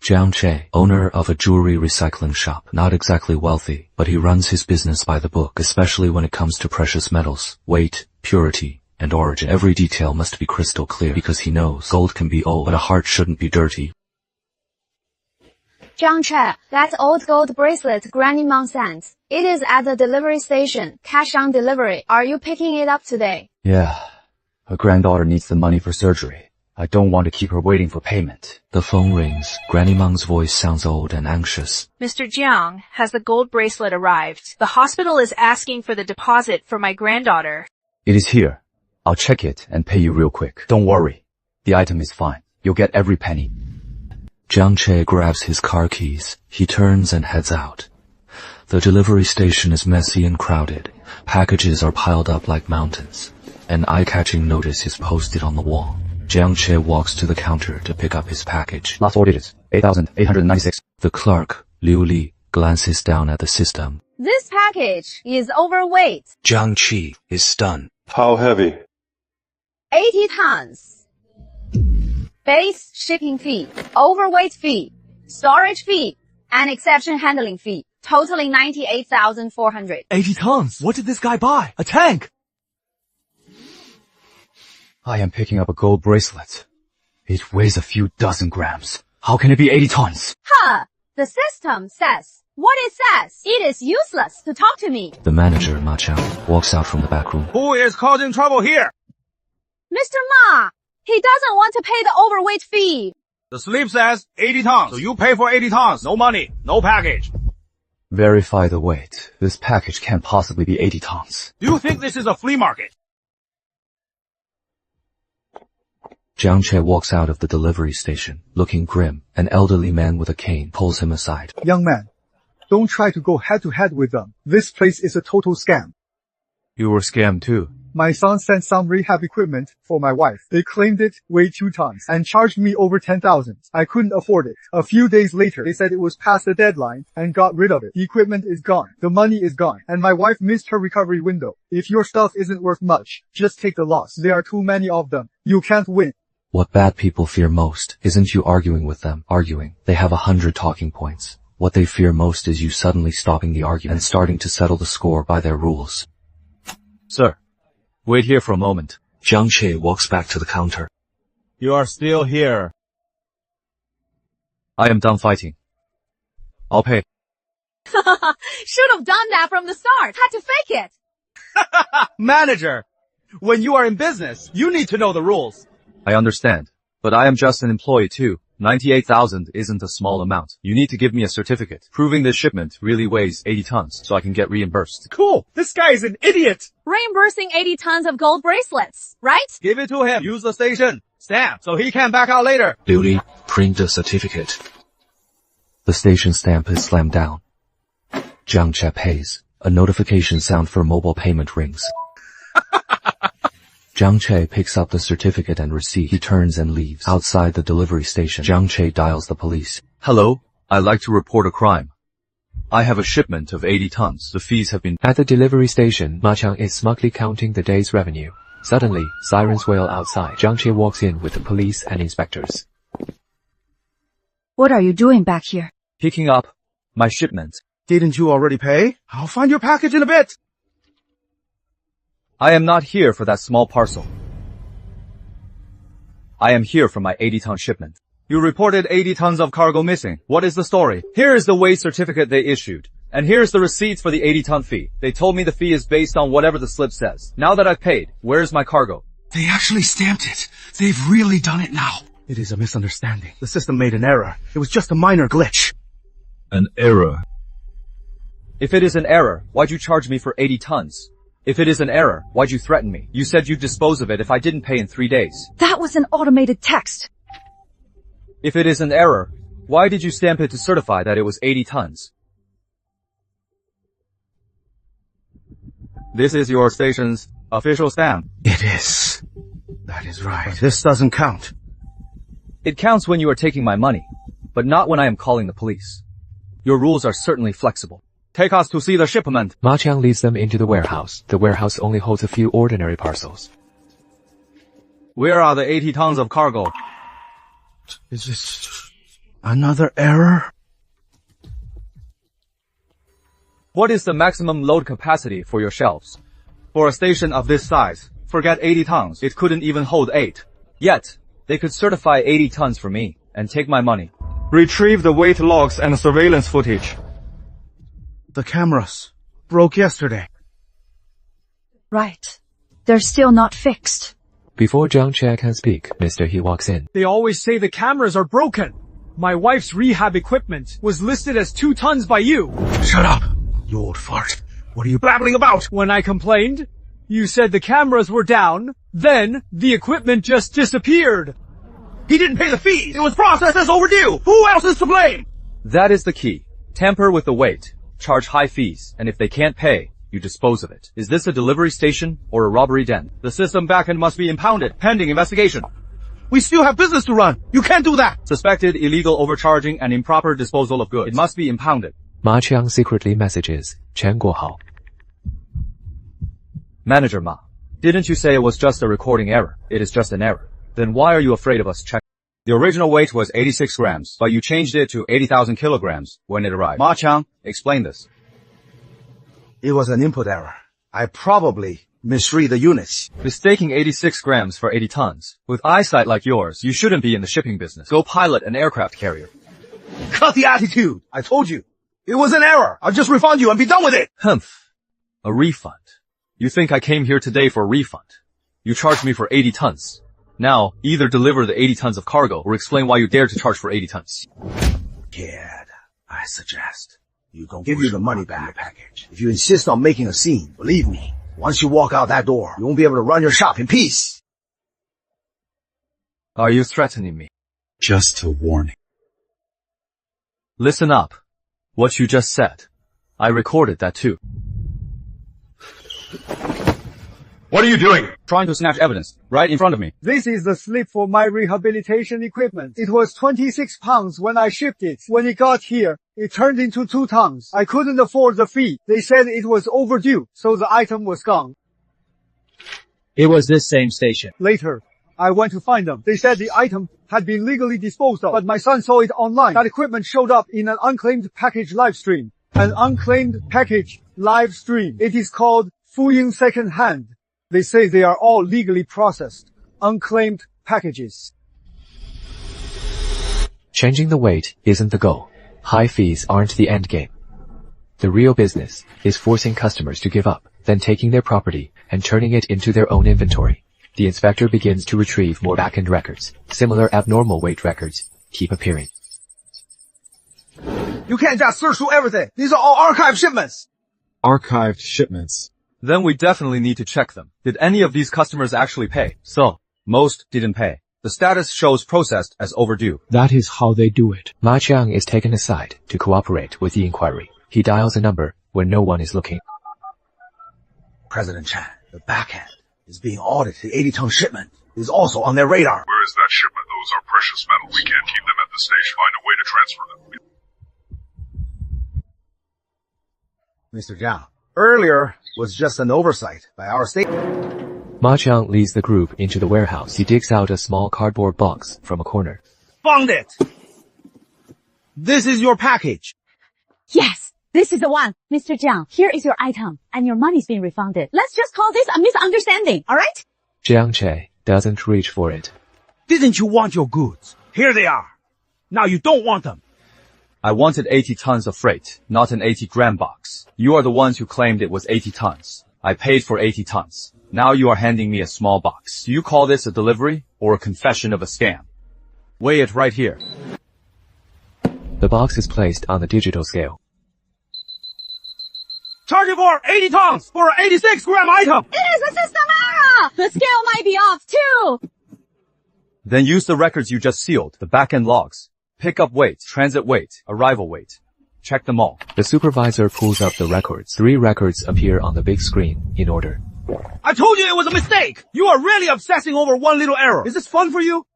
Jiang Che, owner of a jewelry recycling shop, not exactly wealthy, but he runs his business by the book, especially when it comes to precious metals, weight, purity, and origin. Every detail must be crystal clear because he knows gold can be old, but a heart shouldn't be dirty. Jiang Che, that old gold bracelet Grandma Meng sent. It is at the delivery station, cash on delivery. Are you picking it up today? Yeah. Her granddaughter needs the money for surgery. I don't want to keep her waiting for payment. The phone rings. Granny Meng's voice sounds old and anxious. Mr. Jiang, has the gold bracelet arrived? The hospital is asking for the deposit for my granddaughter. It is here. I'll check it and pay you real quick. Don't worry. The item is fine. You'll get every penny. Jiang Che grabs his car keys. He turns and heads out. The delivery station is messy and crowded. Packages are piled up like mountains. An eye-catching notice is posted on the wall. Jiang Che walks to the counter to pick up his package. Last four digits, 8,896. The clerk, Liu Li, glances down at the system. This package is overweight. Jiang Che is stunned. How heavy? 80 tons. Base shipping fee, overweight fee, storage fee, and exception handling fee, totaling 98,400. 80 tons? What did this guy buy? A tank! I am picking up a gold bracelet. It weighs a few dozen grams. How can it be 80 tons? Ha! The system says what it says. It is useless to talk to me. The manager, Ma Chang, walks out from the back room. Who is causing trouble here? Mr. Ma, he doesn't want to pay the overweight fee. The slip says 80 tons, so you pay for 80 tons. No money, no package. Verify the weight. This package can't possibly be 80 tons. Do you think this is a flea market? Jiang Che walks out of the delivery station, looking grim. An elderly man with a cane pulls him aside. Young man, don't try to go head-to-head with them. This place is a total scam. You were scammed too. My son sent some rehab equipment for my wife. They claimed it weighed 2 tons and charged me over 10,000. I couldn't afford it. A few days later, they said it was past the deadline and got rid of it. The equipment is gone. The money is gone. And my wife missed her recovery window. If your stuff isn't worth much, just take the loss. There are too many of them. You can't win. What bad people fear most isn't you arguing with them. They have 100 talking points. What they fear most is you suddenly stopping the argument and starting to settle the score by their rules. Sir, wait here for a moment. Jiang Che walks back to the counter. You are still here. I am done fighting. I'll pay. Should have done that from the start. Had to fake it. Manager, when you are in business, you need to know the rules. I understand, but I am just an employee too. 98,000 isn't a small amount. You need to give me a certificate proving this shipment really weighs 80 tons so I can get reimbursed. Cool. This guy is an idiot. Reimbursing 80 tons of gold bracelets, right? Give it to him. Use the station stamp so he can back out later. Liu Li, print the certificate. The station stamp is slammed down. Jiang Che pays. A notification sound for mobile payment rings. Jiang Che picks up the certificate and receipt. He turns and leaves. Outside the delivery station, Jiang Che dials the police. Hello, I'd like to report a crime. I have a shipment of 80 tons. The fees have been... At the delivery station, Ma Chang is smugly counting the day's revenue. Suddenly, sirens wail outside. Jiang Che walks in with the police and inspectors. What are you doing back here? Picking up my shipment. Didn't you already pay? I'll find your package in a bit. I am not here for that small parcel. I am here for my 80-ton shipment. You reported 80 tons of cargo missing. What is the story? Here is the weight certificate they issued. And here's the receipts for the 80-ton fee. They told me the fee is based on whatever the slip says. Now that I've paid, where's my cargo? They actually stamped it. They've really done it now. It is a misunderstanding. The system made an error. It was just a minor glitch. An error? If it is an error, why'd you charge me for 80 tons? If it is an error, why'd you threaten me? You said you'd dispose of it if I didn't pay in 3 days. That was an automated text. If it is an error, why did you stamp it to certify that it was 80 tons? This is your station's official stamp. It is. That is right. But this doesn't count. It counts when you are taking my money, but not when I am calling the police. Your rules are certainly flexible. Take us to see the shipment. Ma Chang leads them into the warehouse. The warehouse only holds a few ordinary parcels. Where are the 80 tons of cargo? Is this... Another error? What is the maximum load capacity for your shelves? For a station of this size, forget 80 tons, it couldn't even hold 8. Yet, they could certify 80 tons for me, and take my money. Retrieve the weight logs and surveillance footage. The cameras broke yesterday. Right. They're still not fixed. Before Jiang Che can speak, Mr. He walks in. They always say the cameras are broken. My wife's rehab equipment was listed as 2 tons by you. Shut up, you old fart. What are you blabbling about? When I complained, you said the cameras were down, then the equipment just disappeared. He didn't pay the fees. It was processed as overdue. Who else is to blame? That is the key. Tamper with the weight, charge high fees, and if they can't pay, you dispose of it. Is this a delivery station or a robbery den? The system backend must be impounded, pending investigation. We still have business to run. You can't do that. Suspected illegal overcharging and improper disposal of goods. It must be impounded. Ma Qiang secretly messages Chen Guohao. Manager Ma, didn't you say it was just a recording error? It is just an error. Then why are you afraid of us checking? The original weight was 86 grams, but you changed it to 80,000 kilograms when it arrived. Ma Qiang, explain this. It was an input error. I probably misread the units. Mistaking 86 grams for 80 tons. With eyesight like yours, you shouldn't be in the shipping business. Go pilot an aircraft carrier. Cut the attitude. I told you. It was an error. I'll just refund you and be done with it. Humph. A refund. You think I came here today for a refund? You charged me for 80 tons. Now, either deliver the 80 tons of cargo or explain why you dare to charge for 80 tons. Kid, I suggest you don't give you the money back package. If you insist on making a scene, believe me, once you walk out that door, you won't be able to run your shop in peace. Are you threatening me? Just a warning. Listen up. What you just said. I recorded that too. What are you doing? Trying to snatch evidence, right in front of me. This is the slip for my rehabilitation equipment. It was 26 pounds when I shipped it. When it got here, it turned into 2 tons. I couldn't afford the fee. They said it was overdue, so the item was gone. It was this same station. Later, I went to find them. They said the item had been legally disposed of, but my son saw it online. That equipment showed up in an unclaimed package live stream. An unclaimed package live stream. It is called Fuying Second Hand. They say they are all legally processed, unclaimed packages. Changing the weight isn't the goal. High fees aren't the end game. The real business is forcing customers to give up, then taking their property and turning it into their own inventory. The inspector begins to retrieve more back-end records. Similar abnormal weight records keep appearing. You can't just search through everything. These are all archived shipments. Archived shipments. Then we definitely need to check them. Did any of these customers actually pay? So, most didn't pay. The status shows processed as overdue. That is how they do it. Ma Qiang is taken aside to cooperate with the inquiry. He dials a number when no one is looking. President Chan, the backhand is being audited. The 80-ton shipment is also on their radar. Where is that shipment? Those are precious metals. We can't keep them at the station. Find a way to transfer them. Mr. Jiang, earlier was just an oversight by our state. Ma Qiang leads the group into the warehouse. He digs out a small cardboard box from a corner. Found it! This is your package. Yes, this is the one. Mr. Jiang, here is your item, and your money's been refunded. Let's just call this a misunderstanding, alright? Jiang Che doesn't reach for it. Didn't you want your goods? Here they are. Now you don't want them. I wanted 80 tons of freight, not an 80-gram box. You are the ones who claimed it was 80 tons. I paid for 80 tons. Now you are handing me a small box. Do you call this a delivery or a confession of a scam? Weigh it right here. The box is placed on the digital scale. Charging for 80 tons for an 86-gram item. It is a system error! The scale might be off too! Then use the records you just sealed, the back-end logs. Pickup weight, transit weight, arrival weight. Check them all. The supervisor pulls up the records. 3 records appear on the big screen in order. I told you it was a mistake! You are really obsessing over one little error. Is this fun for you?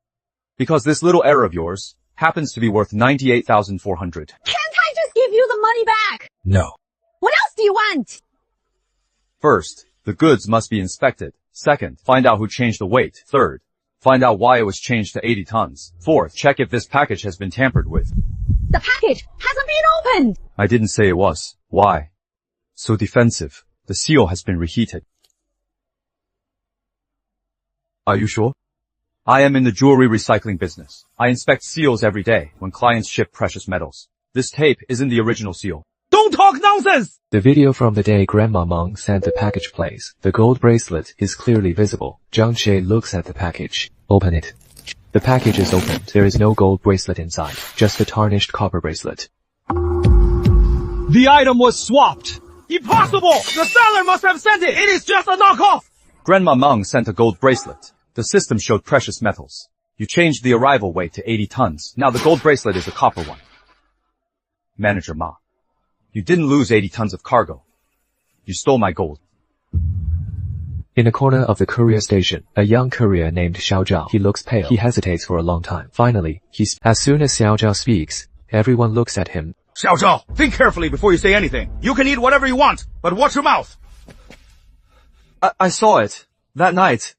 Because this little error of yours happens to be worth 98,400. Can't I just give you the money back? No. What else do you want? First, the goods must be inspected. Second, find out who changed the weight. Third, Find out why it was changed to 80 tons. Fourth, check if this package has been tampered with. The package hasn't been opened! I didn't say it was. Why? So defensive. The seal has been reheated. Are you sure? I am in the jewelry recycling business. I inspect seals every day when clients ship precious metals. This tape isn't the original seal. Don't talk nonsense! The video from the day Grandma Meng sent the package plays. The gold bracelet is clearly visible. Jiang Che looks at the package. Open it. The package is opened. There is no gold bracelet inside, just a tarnished copper bracelet. The item was swapped. Impossible! The seller must have sent it! It is just a knockoff! Grandma Meng sent a gold bracelet. The system showed precious metals. You changed the arrival weight to 80 tons. Now the gold bracelet is a copper one. Manager Ma, you didn't lose 80 tons of cargo. You stole my gold. In a corner of the courier station, a young courier named Xiao Zhao. He looks pale. He hesitates for a long time. Finally, as soon as Xiao Zhao speaks, everyone looks at him. Xiao Zhao, think carefully before you say anything. You can eat whatever you want, but watch your mouth. I saw it. That night.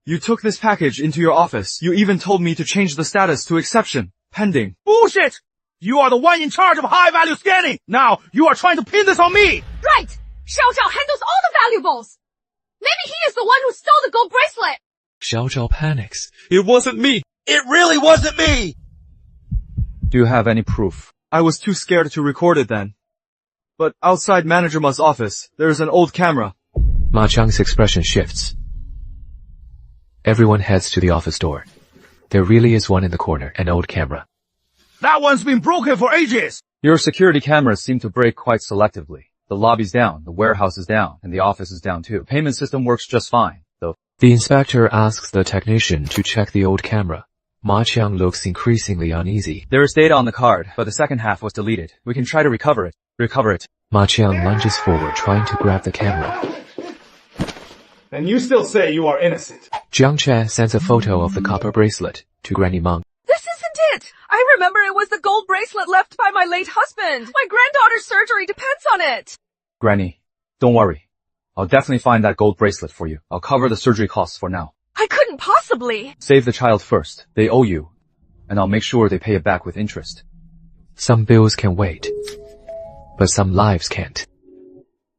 You took this package into your office. You even told me to change the status to exception, pending. Bullshit! You are the one in charge of high-value scanning. Now, you are trying to pin this on me. Right! Xiao Zhao handles all the valuables! Maybe he is the one who stole the gold bracelet! Xiao Zhao panics. It wasn't me! It really wasn't me! Do you have any proof? I was too scared to record it then. But outside Manager Ma's office, there is an old camera. Ma Chang's expression shifts. Everyone heads to the office door. There really is one in the corner, an old camera. That one's been broken for ages! Your security cameras seem to break quite selectively. The lobby's down, the warehouse is down, and the office is down too. The payment system works just fine, though. The inspector asks the technician to check the old camera. Ma Qiang looks increasingly uneasy. There is data on the card, but the second half was deleted. We can try to recover it. Ma Qiang lunges forward, trying to grab the camera. And you still say you are innocent. Jiang Che sends a photo of the copper bracelet to Granny Meng. This isn't it! I remember it was the gold bracelet left by my late husband. My granddaughter's surgery depends on it. Granny, don't worry. I'll definitely find that gold bracelet for you. I'll cover the surgery costs for now. I couldn't possibly. Save the child first. They owe you. And I'll make sure they pay it back with interest. Some bills can wait. But some lives can't.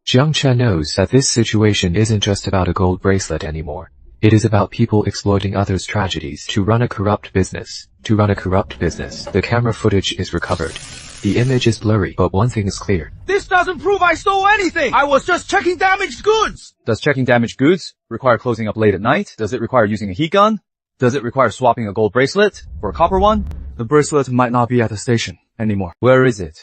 Jiang Che knows that this situation isn't just about a gold bracelet anymore. It is about people exploiting others' tragedies to run a corrupt business. The camera footage is recovered. The image is blurry, but one thing is clear. This doesn't prove I stole anything! I was just checking damaged goods! Does checking damaged goods require closing up late at night? Does it require using a heat gun? Does it require swapping a gold bracelet for a copper one? The bracelet might not be at the station anymore. Where is it?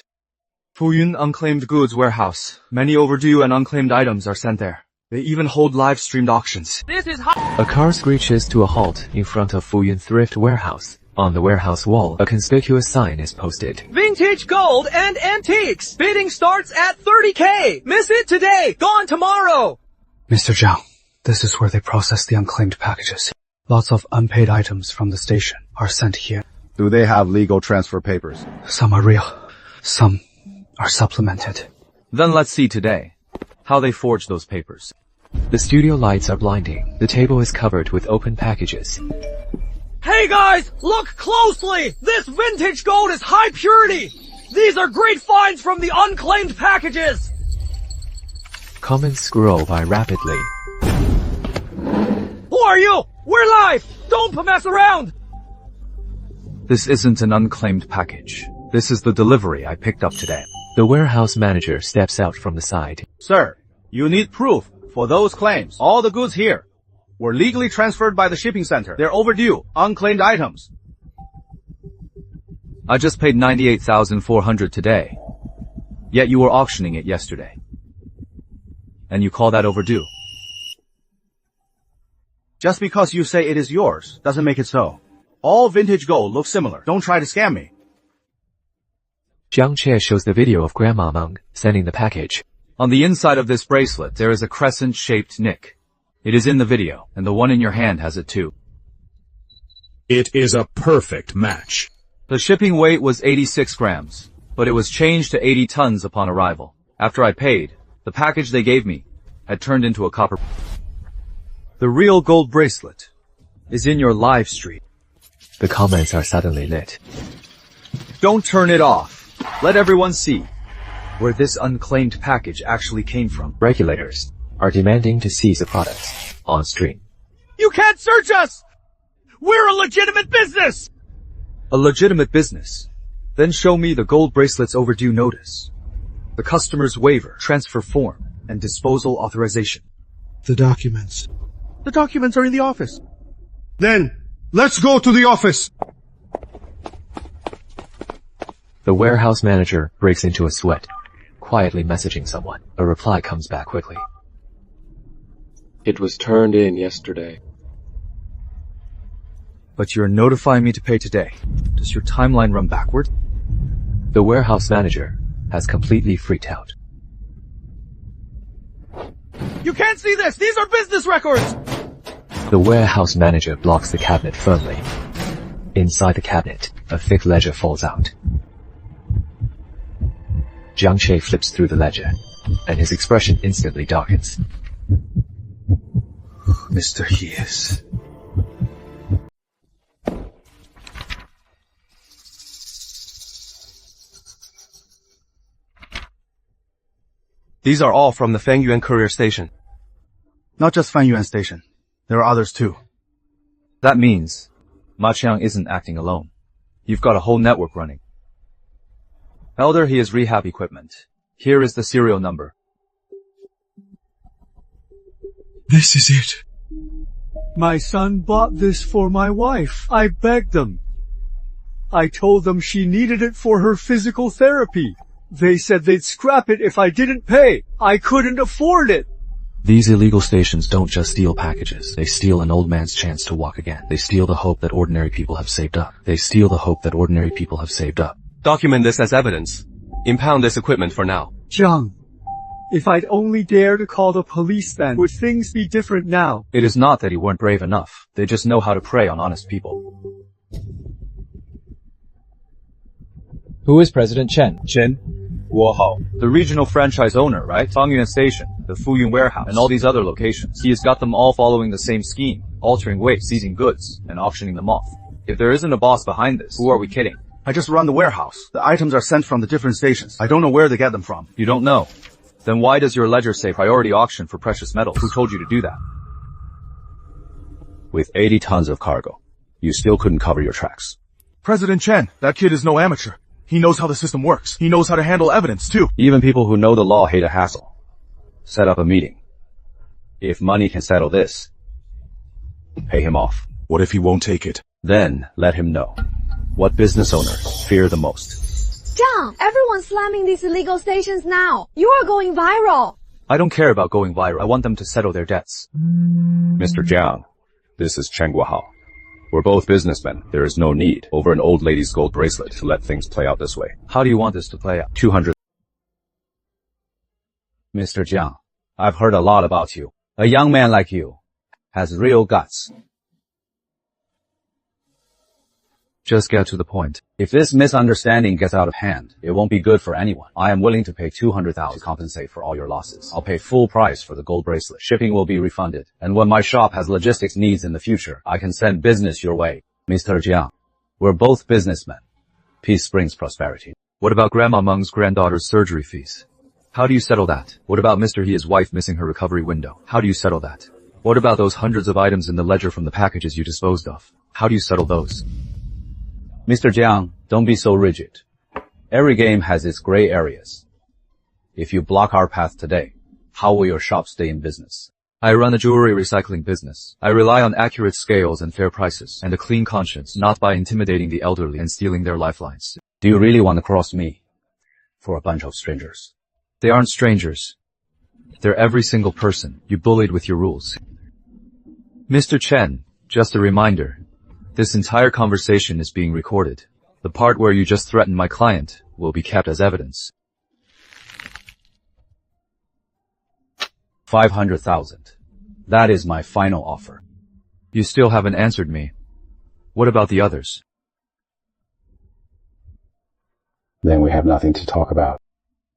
Fuyun Unclaimed Goods Warehouse. Many overdue and unclaimed items are sent there. They even hold live-streamed auctions. This is A car screeches to a halt in front of Fuyun Thrift Warehouse. On the warehouse wall, a conspicuous sign is posted. Vintage gold and antiques. Bidding starts at 30K. Miss it today. Gone tomorrow. Mr. Zhao, this is where they process the unclaimed packages. Lots of unpaid items from the station are sent here. Do they have legal transfer papers? Some are real. Some are supplemented. Then let's see today how they forged those papers. The studio lights are blinding. The table is covered with open packages. Hey guys, look closely! This vintage gold is high purity! These are great finds from the unclaimed packages! Comments scroll by rapidly. Who are you? We're live! Don't mess around! This isn't an unclaimed package. This is the delivery I picked up today. The warehouse manager steps out from the side. Sir, you need proof for those claims. All the goods here were legally transferred by the shipping center. They're overdue, unclaimed items. I just paid $98,400 today. Yet you were auctioning it yesterday. And you call that overdue? Just because you say it is yours doesn't make it so. All vintage gold looks similar. Don't try to scam me. Jiang Che shows the video of Grandma Meng sending the package. On the inside of this bracelet, there is a crescent-shaped nick. It is in the video, and the one in your hand has it too. It is a perfect match. The shipping weight was 86 grams, but it was changed to 80 tons upon arrival. After I paid, the package they gave me had turned into a copper. The real gold bracelet is in your live stream. The comments are suddenly lit. Don't turn it off. Let everyone see where this unclaimed package actually came from. Regulators are demanding to seize the products on stream. You can't search us! We're a legitimate business! A legitimate business? Then show me the gold bracelet's overdue notice, the customer's waiver, transfer form, and disposal authorization. The documents. The documents are in the office. Then, let's go to the office! The warehouse manager breaks into a sweat, quietly messaging someone. A reply comes back quickly. It was turned in yesterday. But you're notifying me to pay today. Does your timeline run backward? The warehouse manager has completely freaked out. You can't see this! These are business records! The warehouse manager blocks the cabinet firmly. Inside the cabinet, a thick ledger falls out. Jiang Che flips through the ledger, and his expression instantly darkens. Mr. Yes. These are all from the Fangyuan Courier station. Not just Fangyuan station. There are others too. That means Ma Qiang isn't acting alone. You've got a whole network running. Elder, he is rehab equipment. Here is the serial number. This is it. My son bought this for my wife. I begged them. I told them she needed it for her physical therapy. They said they'd scrap it if I didn't pay. I couldn't afford it. These illegal stations don't just steal packages. They steal an old man's chance to walk again. They steal the hope that ordinary people have saved up. They steal the hope that ordinary people have saved up. Document this as evidence. Impound this equipment for now. Jiang, if I'd only dare to call the police then, would things be different now? It is not that you weren't brave enough. They just know how to prey on honest people. Who is President Chen? Chen? Guohao. The regional franchise owner, right? Fangyuan Station, the Fuyun Warehouse, and all these other locations. He has got them all following the same scheme, altering weight, seizing goods, and auctioning them off. If there isn't a boss behind this, who are we kidding? I just run the warehouse. The items are sent from the different stations. I don't know where they get them from. You don't know? Then why does your ledger say priority auction for precious metals? Who told you to do that? With 80 tons of cargo, you still couldn't cover your tracks. President Chen, that kid is no amateur. He knows how the system works. He knows how to handle evidence, too. Even people who know the law hate a hassle. Set up a meeting. If money can settle this, pay him off. What if he won't take it? Then let him know. What business owners fear the most? Jiang, everyone's slamming these illegal stations now. You are going viral. I don't care about going viral. I want them to settle their debts. Mr. Jiang, this is Chen Guohao. We're both businessmen. There is no need over an old lady's gold bracelet to let things play out this way. How do you want this to play out? 200. Mr. Jiang, I've heard a lot about you. A young man like you has real guts. Just get to the point. If this misunderstanding gets out of hand, it won't be good for anyone. I am willing to pay 200,000 to compensate for all your losses. I'll pay full price for the gold bracelet. Shipping will be refunded. And when my shop has logistics needs in the future, I can send business your way. Mr. Jiang, we're both businessmen. Peace brings prosperity. What about Grandma Meng's granddaughter's surgery fees? How do you settle that? What about Mr. He's wife missing her recovery window? How do you settle that? What about those hundreds of items in the ledger from the packages you disposed of? How do you settle those? Mr. Jiang, don't be so rigid. Every game has its gray areas. If you block our path today, how will your shop stay in business? I run a jewelry recycling business. I rely on accurate scales and fair prices, and a clean conscience, not by intimidating the elderly and stealing their lifelines. Do you really want to cross me for a bunch of strangers? They aren't strangers. They're every single person you bullied with your rules. Mr. Chen, just a reminder. This entire conversation is being recorded. The part where you just threatened my client will be kept as evidence. 500,000. That is my final offer. You still haven't answered me. What about the others? Then we have nothing to talk about.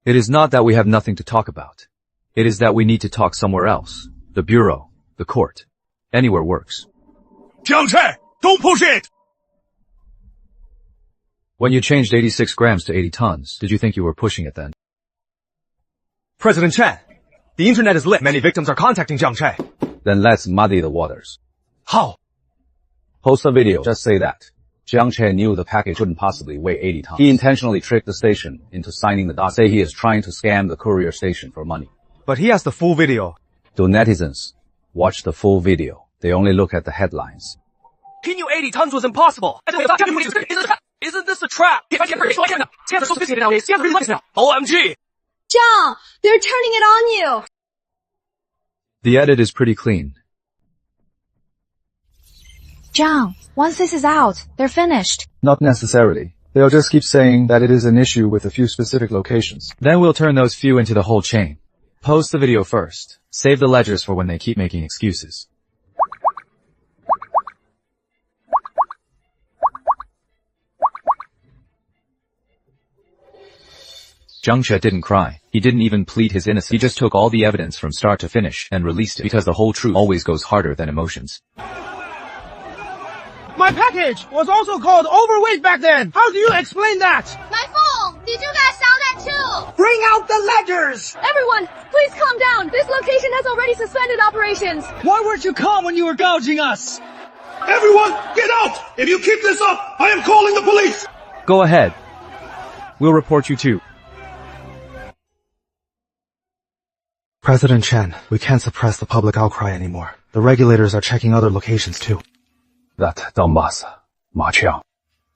It is not that we have nothing to talk about. It is that we need to talk somewhere else. The bureau, the court, anywhere works. Jiang Che, don't push it! When you changed 86 grams to 80 tons, did you think you were pushing it then? President Chen, the internet is lit. Many victims are contacting Jiang Che. Then let's muddy the waters. How? Post a video, just say that. Jiang Che knew the package couldn't possibly weigh 80 tons. He intentionally tricked the station into signing the document. Say he is trying to scam the courier station for money. But he has the full video. To netizens, watch the full video. They only look at the headlines. He knew 80 tons was impossible. Isn't this a trap? Scams are so sophisticated nowadays. Scams really like now. OMG! Jiang, they're turning it on you. The edit is pretty clean. Jiang, once this is out, they're finished. Not necessarily. They'll just keep saying that it is an issue with a few specific locations. Then we'll turn those few into the whole chain. Post the video first. Save the ledgers for when they keep making excuses. Jiang Che didn't cry. He didn't even plead his innocence. He just took all the evidence from start to finish and released it because the whole truth always goes harder than emotions. My package was also called overweight back then. How do you explain that? My phone! Did you guys sound that too? Bring out the ledgers! Everyone, please calm down. This location has already suspended operations. Why weren't you calm when you were gouging us? Everyone, get out! If you keep this up, I am calling the police! Go ahead. We'll report you too. President Chen, we can't suppress the public outcry anymore. The regulators are checking other locations too. That dumbass, Ma Qiang.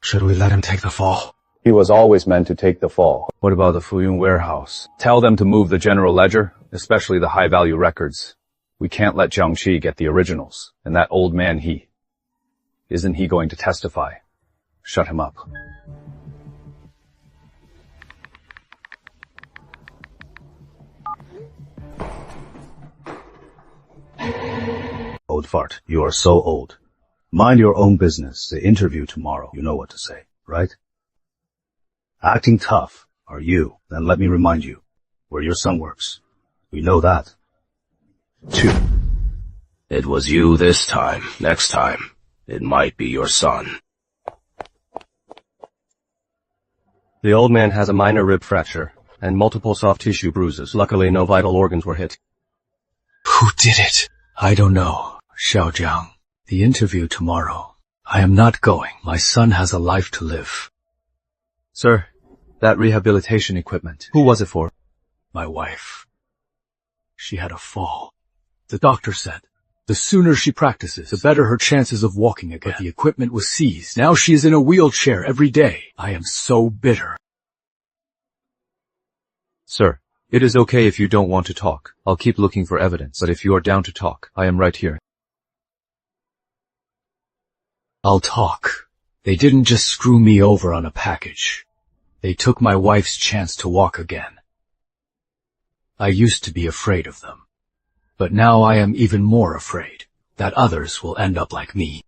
Should we let him take the fall? He was always meant to take the fall. What about the Fuyun warehouse? Tell them to move the general ledger, especially the high-value records. We can't let Jiang Che get the originals. And that old man, isn't he going to testify? Shut him up. Old fart, you are so old. Mind your own business. The interview tomorrow. You know what to say, right? Acting tough are you. Then let me remind you where your son works. We know that. 2. It was you this time. Next time, it might be your son. The old man has a minor rib fracture and multiple soft tissue bruises. Luckily, no vital organs were hit. Who did it? I don't know. Xiaojiang. The interview tomorrow. I am not going. My son has a life to live. Sir, that rehabilitation equipment, who was it for? My wife. She had a fall. The doctor said, the sooner she practices, the better her chances of walking again. But the equipment was seized. Now she is in a wheelchair every day. I am so bitter. Sir, it is okay if you don't want to talk. I'll keep looking for evidence, but if you are down to talk, I am right here. I'll talk. They didn't just screw me over on a package. They took my wife's chance to walk again. I used to be afraid of them. But now I am even more afraid that others will end up like me.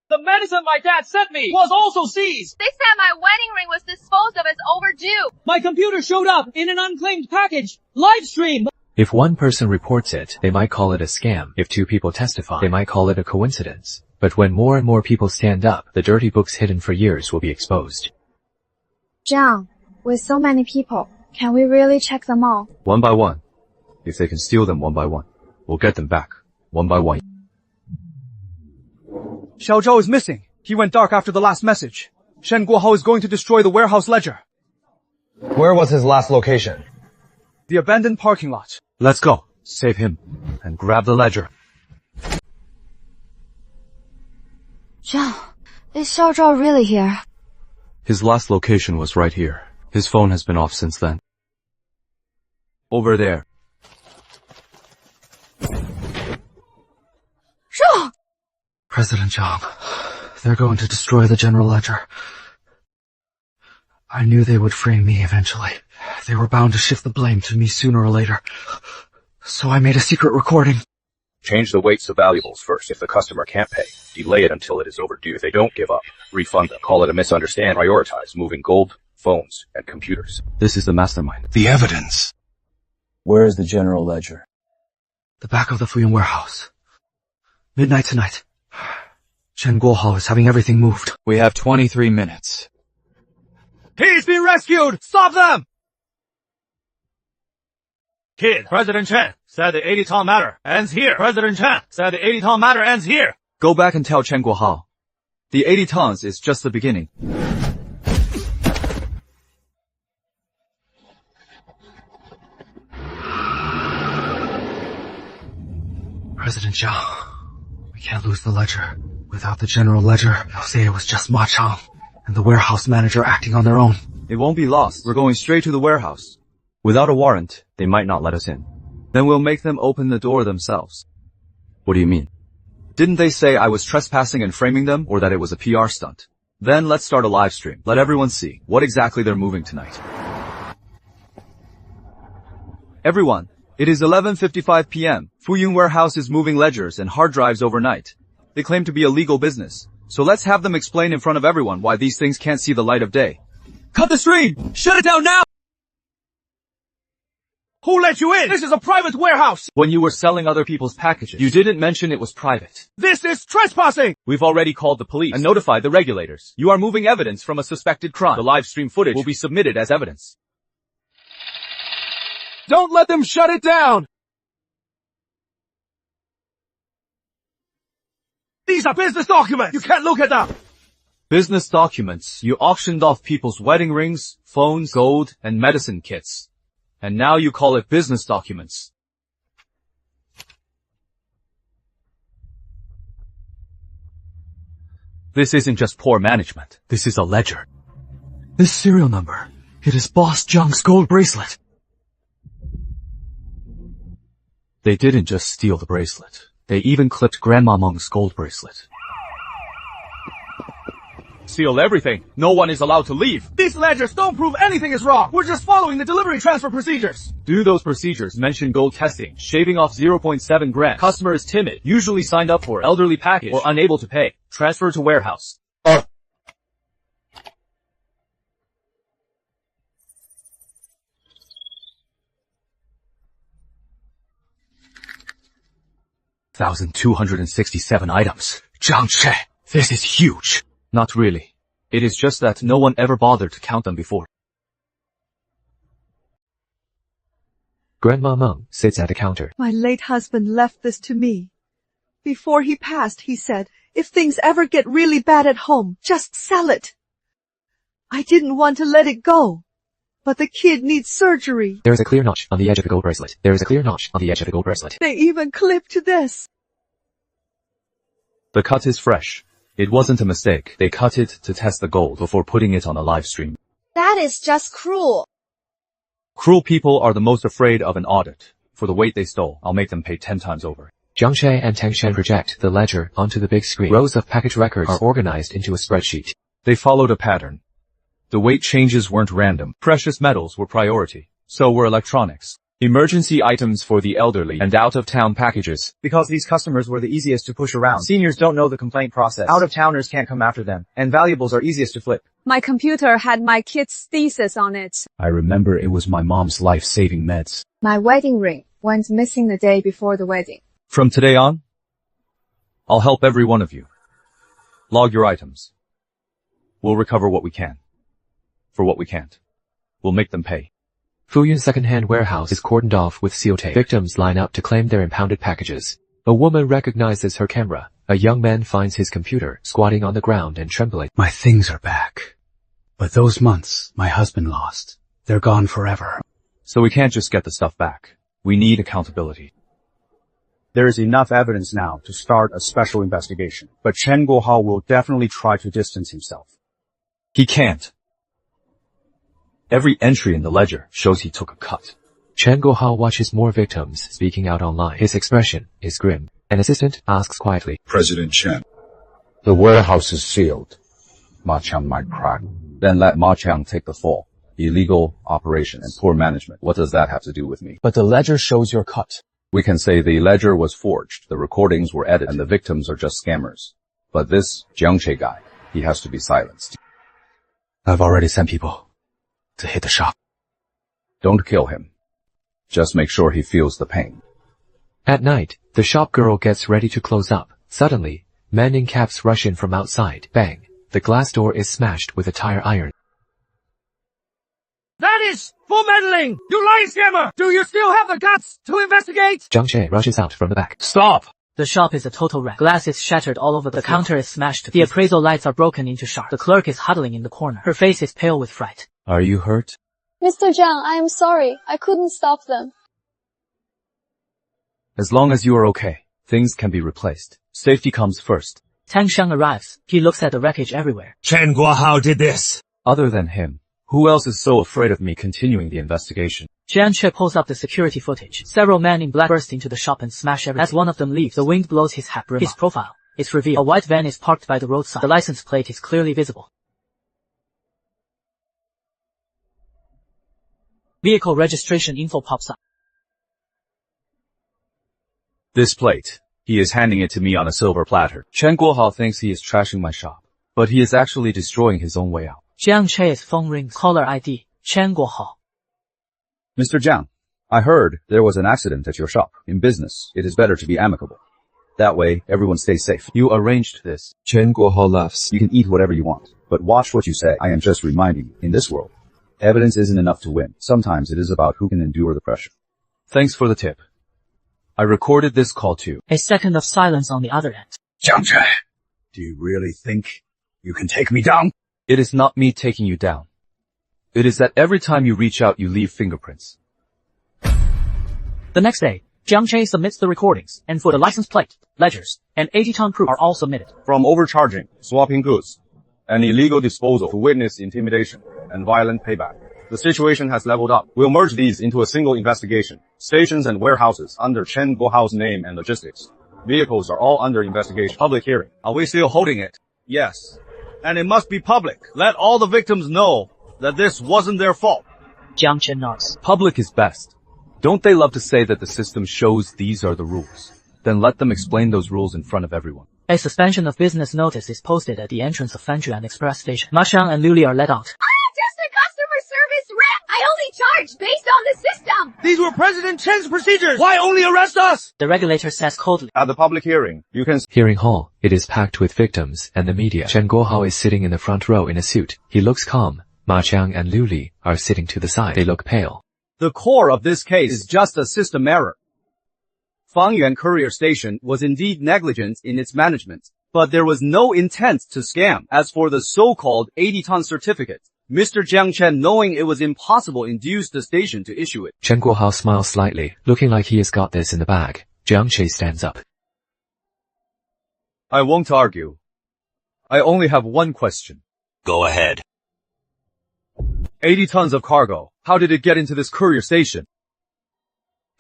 The medicine my dad sent me was also seized. They said my wedding ring was disposed of as overdue. My computer showed up in an unclaimed package. Live stream. If one person reports it, they might call it a scam. If 2 people testify, they might call it a coincidence. But when more and more people stand up, the dirty books hidden for years will be exposed. Jiang, with so many people, can we really check them all? One by one. If they can steal them one by one, we'll get them back, one by one. Xiao Zhao is missing. He went dark after the last message. Shen Guohao is going to destroy the warehouse ledger. Where was his last location? The abandoned parking lot. Let's go. Save him. And grab the ledger. Jiang, is Xiao Zhao really here? His last location was right here. His phone has been off since then. Over there. Zhao! President Jiang, they're going to destroy the general ledger. I knew they would frame me eventually. They were bound to shift the blame to me sooner or later. So I made a secret recording. Change the weights of valuables first. If the customer can't pay, delay it until it is overdue. If they don't give up, refund them. Call it a misunderstanding. Prioritize moving gold, phones, and computers. This is the mastermind. The evidence. Where is the general ledger? The back of the Fuyun warehouse. Midnight tonight. Chen Guohao is having everything moved. We have 23 minutes. He's been rescued! Stop them! Kid, President Chen said the 80-ton matter ends here. President Chen said the 80-ton matter ends here. Go back and tell Chen Guohao. The 80 tons is just the beginning. President Jiang, we can't lose the ledger. Without the general ledger, they'll say it was just Ma Chang and the warehouse manager acting on their own. It won't be lost. We're going straight to the warehouse. Without a warrant, they might not let us in. Then we'll make them open the door themselves. What do you mean? Didn't they say I was trespassing and framing them, or that it was a PR stunt? Then let's start a live stream. Let everyone see what exactly they're moving tonight. Everyone, it is 11:55 p.m. Fuyun Warehouse is moving ledgers and hard drives overnight. They claim to be a legal business. So let's have them explain in front of everyone why these things can't see the light of day. Cut the stream! Shut it down now! Who let you in? This is a private warehouse! When you were selling other people's packages, you didn't mention it was private. This is trespassing! We've already called the police and notified the regulators. You are moving evidence from a suspected crime. The live stream footage will be submitted as evidence. Don't let them shut it down! These are business documents! You can't look at them! Business documents. You auctioned off people's wedding rings, phones, gold, and medicine kits. And now you call it business documents. This isn't just poor management. This is a ledger. This serial number. It is Boss Jiang's gold bracelet. They didn't just steal the bracelet. They even clipped Grandma Meng's gold bracelet. Seal everything. No one is allowed to leave. These ledgers don't prove anything is wrong. We're just following the delivery transfer procedures. Do those procedures mention gold testing, shaving off 0.7 grams? Customer is timid, usually signed up for elderly package, or unable to pay. Transfer to warehouse. $1,267 items. Jiang Che, this is huge. Not really. It is just that no one ever bothered to count them before. Grandma Meng sits at a counter. My late husband left this to me. Before he passed, he said, if things ever get really bad at home, just sell it. I didn't want to let it go. But the kid needs surgery. There is a clear notch on the edge of the gold bracelet. There is a clear notch on the edge of the gold bracelet. They even clipped this. The cut is fresh. It wasn't a mistake. They cut it to test the gold before putting it on a live stream. That is just cruel. Cruel people are the most afraid of an audit. For the weight they stole, I'll make them pay 10 times over. Jiang Che and Tang Shen project the ledger onto the big screen. Rows of package records are organized into a spreadsheet. They followed a pattern. The weight changes weren't random. Precious metals were priority. So were electronics. Emergency items for the elderly and out-of-town packages. Because these customers were the easiest to push around. Seniors don't know the complaint process. Out-of-towners can't come after them. And valuables are easiest to flip. My computer had my kid's thesis on it. I remember it was my mom's life-saving meds. My wedding ring went missing the day before the wedding. From today on, I'll help every one of you. Log your items. We'll recover what we can. For what we can't, we'll make them pay. Fuyun second-hand warehouse is cordoned off with seal tape. Victims line up to claim their impounded packages. A woman recognizes her camera. A young man finds his computer, squatting on the ground and trembling. My things are back. But those months my husband lost, they're gone forever. So we can't just get the stuff back. We need accountability. There is enough evidence now to start a special investigation. But Chen Guohao will definitely try to distance himself. He can't. Every entry in the ledger shows he took a cut. Chen Guohao watches more victims speaking out online. His expression is grim. An assistant asks quietly, President Chen. The warehouse is sealed. Ma Chang might crack. Then let Ma Chang take the fall. Illegal operations and poor management. What does that have to do with me? But the ledger shows your cut. We can say the ledger was forged, the recordings were edited, and the victims are just scammers. But this Jiang Che guy, he has to be silenced. I've already sent people to hit the shop. Don't kill him. Just make sure he feels the pain. At night, the shop girl gets ready to close up. Suddenly, men in caps rush in from outside. Bang! The glass door is smashed with a tire iron. That is full meddling! You lying scammer! Do you still have the guts to investigate? Jiang Che rushes out from the back. Stop! The shop is a total wreck. Glass is shattered all over the counter is smashed. The appraisal lights are broken into shards. The clerk is huddling in the corner. Her face is pale with fright. Are you hurt? Mr. Jiang, I am sorry. I couldn't stop them. As long as you are okay, things can be replaced. Safety comes first. Tang Xiang arrives. He looks at the wreckage everywhere. Chen Guohao did this. Other than him, who else is so afraid of me continuing the investigation? Jiang Che pulls up the security footage. Several men in black burst into the shop and smash everything. As one of them leaves, the wind blows his hat brim off. His profile is revealed. A white van is parked by the roadside. The license plate is clearly visible. Vehicle registration info pops up. This plate. He is handing it to me on a silver platter. Chen Guohao thinks he is trashing my shop, but he is actually destroying his own way out. Jiang Che's phone rings. Caller ID, Chen Guohao. Mr. Jiang, I heard there was an accident at your shop. In business, it is better to be amicable. That way, everyone stays safe. You arranged this. Chen Guohao laughs. You can eat whatever you want, but watch what you say. I am just reminding you, in this world, evidence isn't enough to win. Sometimes it is about who can endure the pressure. Thanks for the tip. I recorded this call too. A second of silence on the other end. Jiang Che, do you really think you can take me down? It is not me taking you down. It is that every time you reach out you leave fingerprints. The next day, Jiang Che submits the recordings, and for the license plate, ledgers, and 80-ton proof are all submitted. From overcharging, swapping goods, and illegal disposal to witness intimidation and violent payback, the situation has leveled up. We'll merge these into a single investigation. Stations and warehouses under Chen Guohao's name and logistics. Vehicles are all under investigation. Public hearing. Are we still holding it? Yes. And it must be public. Let all the victims know that this wasn't their fault. Jiang Che nods. Public is best. Don't they love to say that the system shows these are the rules? Then let them explain those rules in front of everyone. A suspension of business notice is posted at the entrance of Fanjuan Express Station. Ma Xiang and Liu Li are let out. I'm just a customer service rep. I only charge based on the system. These were President Chen's procedures. Why only arrest us? The regulator says coldly. At the public hearing, you can... Hearing hall, it is packed with victims and the media. Chen Guohao is sitting in the front row in a suit. He looks calm. Ma Xiang and Liu Li are sitting to the side. They look pale. The core of this case is just a system error. Fangyuan Courier Station was indeed negligent in its management, but there was no intent to scam. As for the so-called 80-ton certificate, Mr. Jiang Che, knowing it was impossible, induced the station to issue it. Chen Guohao smiles slightly, looking like he has got this in the bag. Jiang Che stands up. I won't argue. I only have one question. Go ahead. 80 tons of cargo. How did it get into this courier station?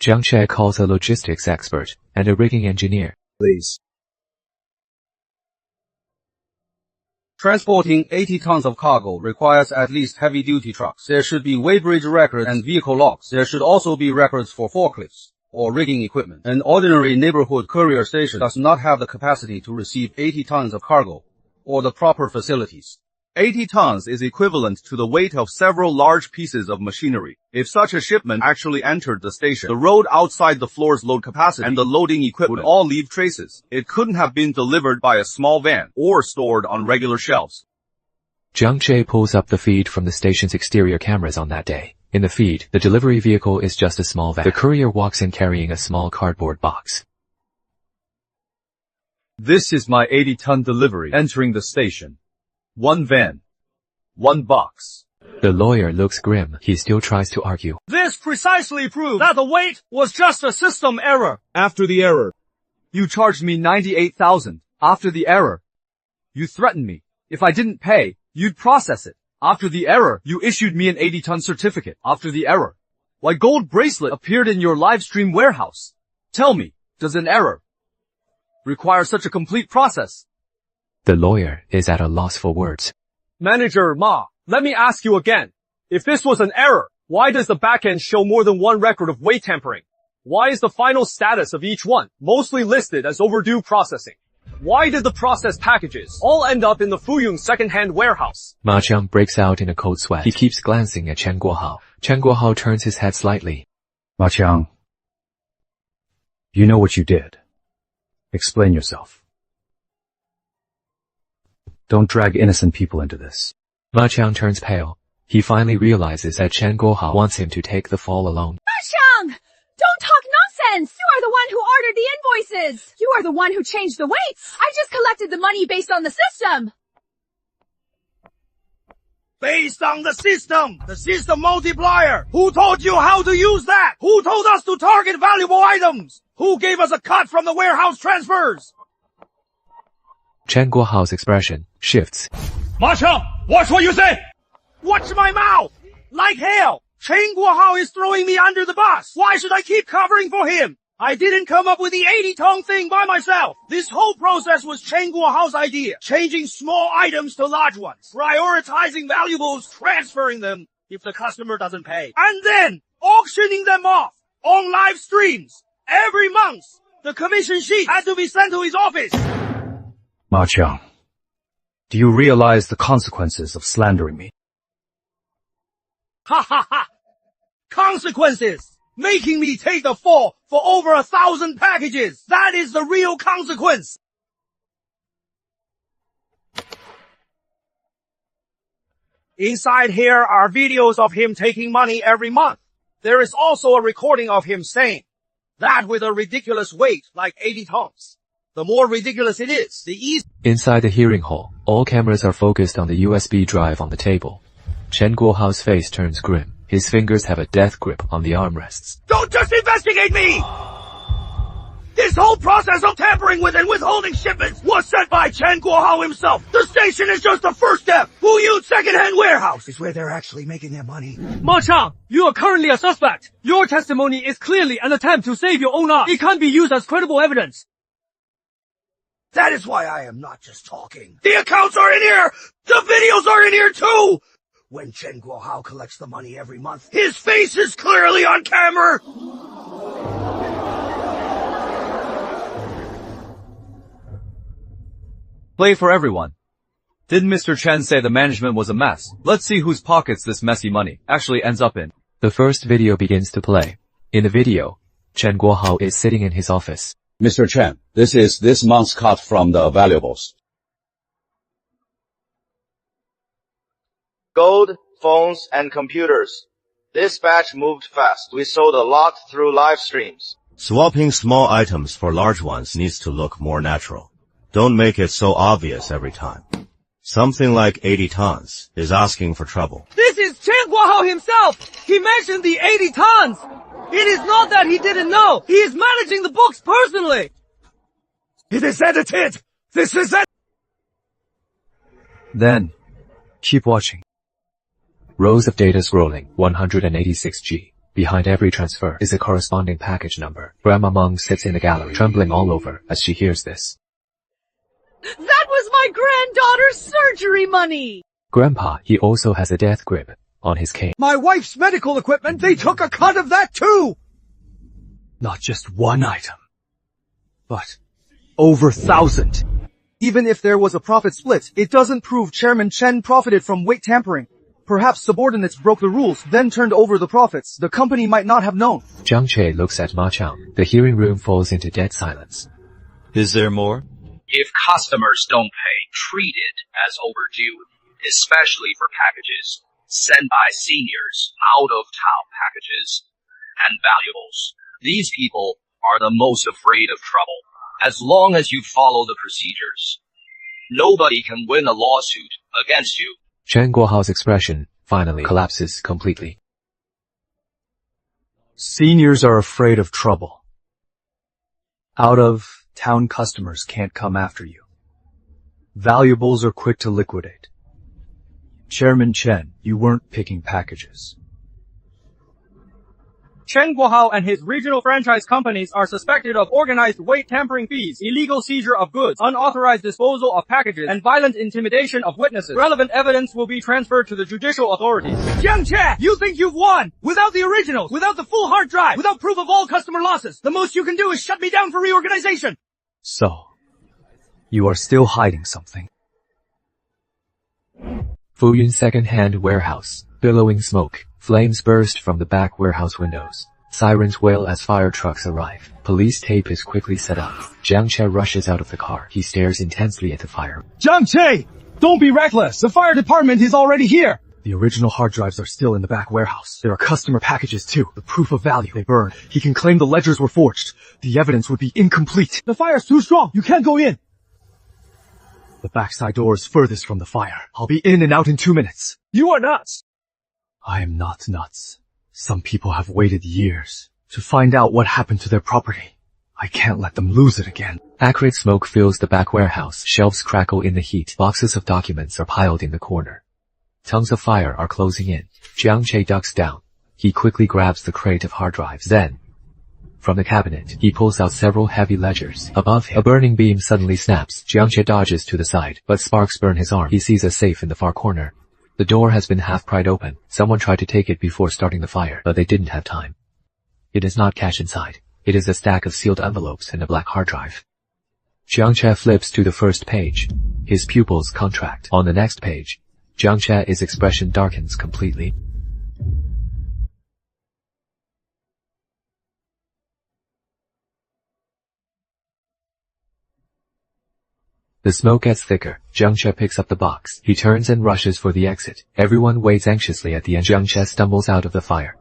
Jiang Che calls a logistics expert and a rigging engineer. Please. Transporting 80 tons of cargo requires at least heavy-duty trucks. There should be weighbridge records and vehicle logs. There should also be records for forklifts or rigging equipment. An ordinary neighborhood courier station does not have the capacity to receive 80 tons of cargo or the proper facilities. 80 tons is equivalent to the weight of several large pieces of machinery. If such a shipment actually entered the station, the road outside the floor's load capacity and the loading equipment would all leave traces. It couldn't have been delivered by a small van or stored on regular shelves. Jiang Che pulls up the feed from the station's exterior cameras on that day. In the feed, the delivery vehicle is just a small van. The courier walks in carrying a small cardboard box. This is my 80-ton delivery entering the station. One van. One box. The lawyer looks grim. He still tries to argue. This precisely proves that the weight was just a system error. After the error. You charged me 98,000. After the error. You threatened me. If I didn't pay, you'd process it. After the error, you issued me an 80-ton certificate. After the error. Why gold bracelet appeared in your live stream warehouse? Tell me, does an error require such a complete process? The lawyer is at a loss for words. Manager Ma, let me ask you again. If this was an error, why does the backend show more than one record of weight tampering? Why is the final status of each one mostly listed as overdue processing? Why did the processed packages all end up in the Fuyun second-hand warehouse? Ma Qiang breaks out in a cold sweat. He keeps glancing at Chen Guohao. Chen Guohao turns his head slightly. Ma Qiang, you know what you did. Explain yourself. Don't drag innocent people into this. Ma Qiang turns pale. He finally realizes that Chen Guohao wants him to take the fall alone. Ma Qiang! Don't talk nonsense! You are the one who ordered the invoices! You are the one who changed the weights! I just collected the money based on the system! Based on the system multiplier. Who taught you how to use that? Who told us to target valuable items? Who gave us a cut from the warehouse transfers? Chen Guohao's expression shifts. Ma Qiang, watch what you say! Watch my mouth! Like hell! Chen Guohao is throwing me under the bus! Why should I keep covering for him? I didn't come up with the 80-ton thing by myself. This whole process was Chen Guohao's idea. Changing small items to large ones. Prioritizing valuables, transferring them if the customer doesn't pay. And then auctioning them off on live streams. Every month, the commission sheet had to be sent to his office. Ma Qiang, do you realize the consequences of slandering me? Ha ha ha! Consequences! Making me take the fall for over 1,000 packages! That is the real consequence! Inside here are videos of him taking money every month. There is also a recording of him saying, that with a ridiculous weight like 80 tons. The more ridiculous it is, the easier. Inside the hearing hall, all cameras are focused on the USB drive on the table. Chen Guohao's face turns grim. His fingers have a death grip on the armrests. Don't just investigate me! This whole process of tampering with and withholding shipments was set by Chen Guohao himself. The station is just the first step. Fu Yun's second-hand warehouse is where they're actually making their money. Ma Qiang, you are currently a suspect. Your testimony is clearly an attempt to save your own ass. It can't be used as credible evidence. That is why I am not just talking. The accounts are in here! The videos are in here too! When Chen Guohao collects the money every month, his face is clearly on camera! Play for everyone. Didn't Mr. Chen say the management was a mess? Let's see whose pockets this messy money actually ends up in. The first video begins to play. In the video, Chen Guohao is sitting in his office. Mr. Chen, this is this month's cut from the valuables. Gold, phones, and computers. This batch moved fast. We sold a lot through live streams. Swapping small items for large ones needs to look more natural. Don't make it so obvious every time. Something like 80 tons is asking for trouble. This is Chen Guohao himself! He mentioned the 80 tons! It is not that he didn't know! He is managing the books personally! It is edited! This is it! Then, keep watching. Rows of data scrolling, 186G. Behind every transfer is a corresponding package number. Grandma Meng sits in the gallery, trembling all over as she hears this. That was my granddaughter's surgery money! Grandpa, he also has a death grip on his cane. My wife's medical equipment, they took a cut of that too! Not just one item, but over 1,000. Even if there was a profit split, it doesn't prove Chairman Chen profited from weight tampering. Perhaps subordinates broke the rules, then turned over the profits. The company might not have known. Jiang Che looks at Ma Qiang. The hearing room falls into dead silence. Is there more? If customers don't pay, treat it as overdue, especially for packages sent by seniors, out-of-town packages, and valuables. These people are the most afraid of trouble. As long as you follow the procedures, nobody can win a lawsuit against you. Chen Guohao's expression finally collapses completely. Seniors are afraid of trouble. Out-of-town customers can't come after you. Valuables are quick to liquidate. Chairman Chen, you weren't picking packages. Chen Guohao and his regional franchise companies are suspected of organized weight tampering fees, illegal seizure of goods, unauthorized disposal of packages, and violent intimidation of witnesses. Relevant evidence will be transferred to the judicial authorities. Jiang Che, you think you've won? Without the originals, without the full hard drive, without proof of all customer losses, the most you can do is shut me down for reorganization. So, you are still hiding something. Fu Yun's second-hand warehouse. Billowing smoke. Flames burst from the back warehouse windows. Sirens wail as fire trucks arrive. Police tape is quickly set up. Jiang Che rushes out of the car. He stares intensely at the fire. Jiang Che! Don't be reckless! The fire department is already here! The original hard drives are still in the back warehouse. There are customer packages too. The proof of value. They burned. He can claim the ledgers were forged. The evidence would be incomplete. The fire's too strong. You can't go in. The backside door is furthest from the fire. I'll be in and out in 2 minutes. You are nuts! I am not nuts. Some people have waited years to find out what happened to their property. I can't let them lose it again. Acrid smoke fills the back warehouse. Shelves crackle in the heat. Boxes of documents are piled in the corner. Tongues of fire are closing in. Jiang Che ducks down. He quickly grabs the crate of hard drives. Then, from the cabinet, he pulls out several heavy ledgers. Above him, a burning beam suddenly snaps. Jiang Che dodges to the side, but sparks burn his arm. He sees a safe in the far corner. The door has been half pried open. Someone tried to take it before starting the fire, but they didn't have time. It is not cash inside. It is a stack of sealed envelopes and a black hard drive. Jiang Che flips to the first page. His pupils contract. On the next page, Jiang Che's expression darkens completely. The smoke gets thicker. Jiang Che picks up the box. He turns and rushes for the exit. Everyone waits anxiously at the end. Jiang Che stumbles out of the fire,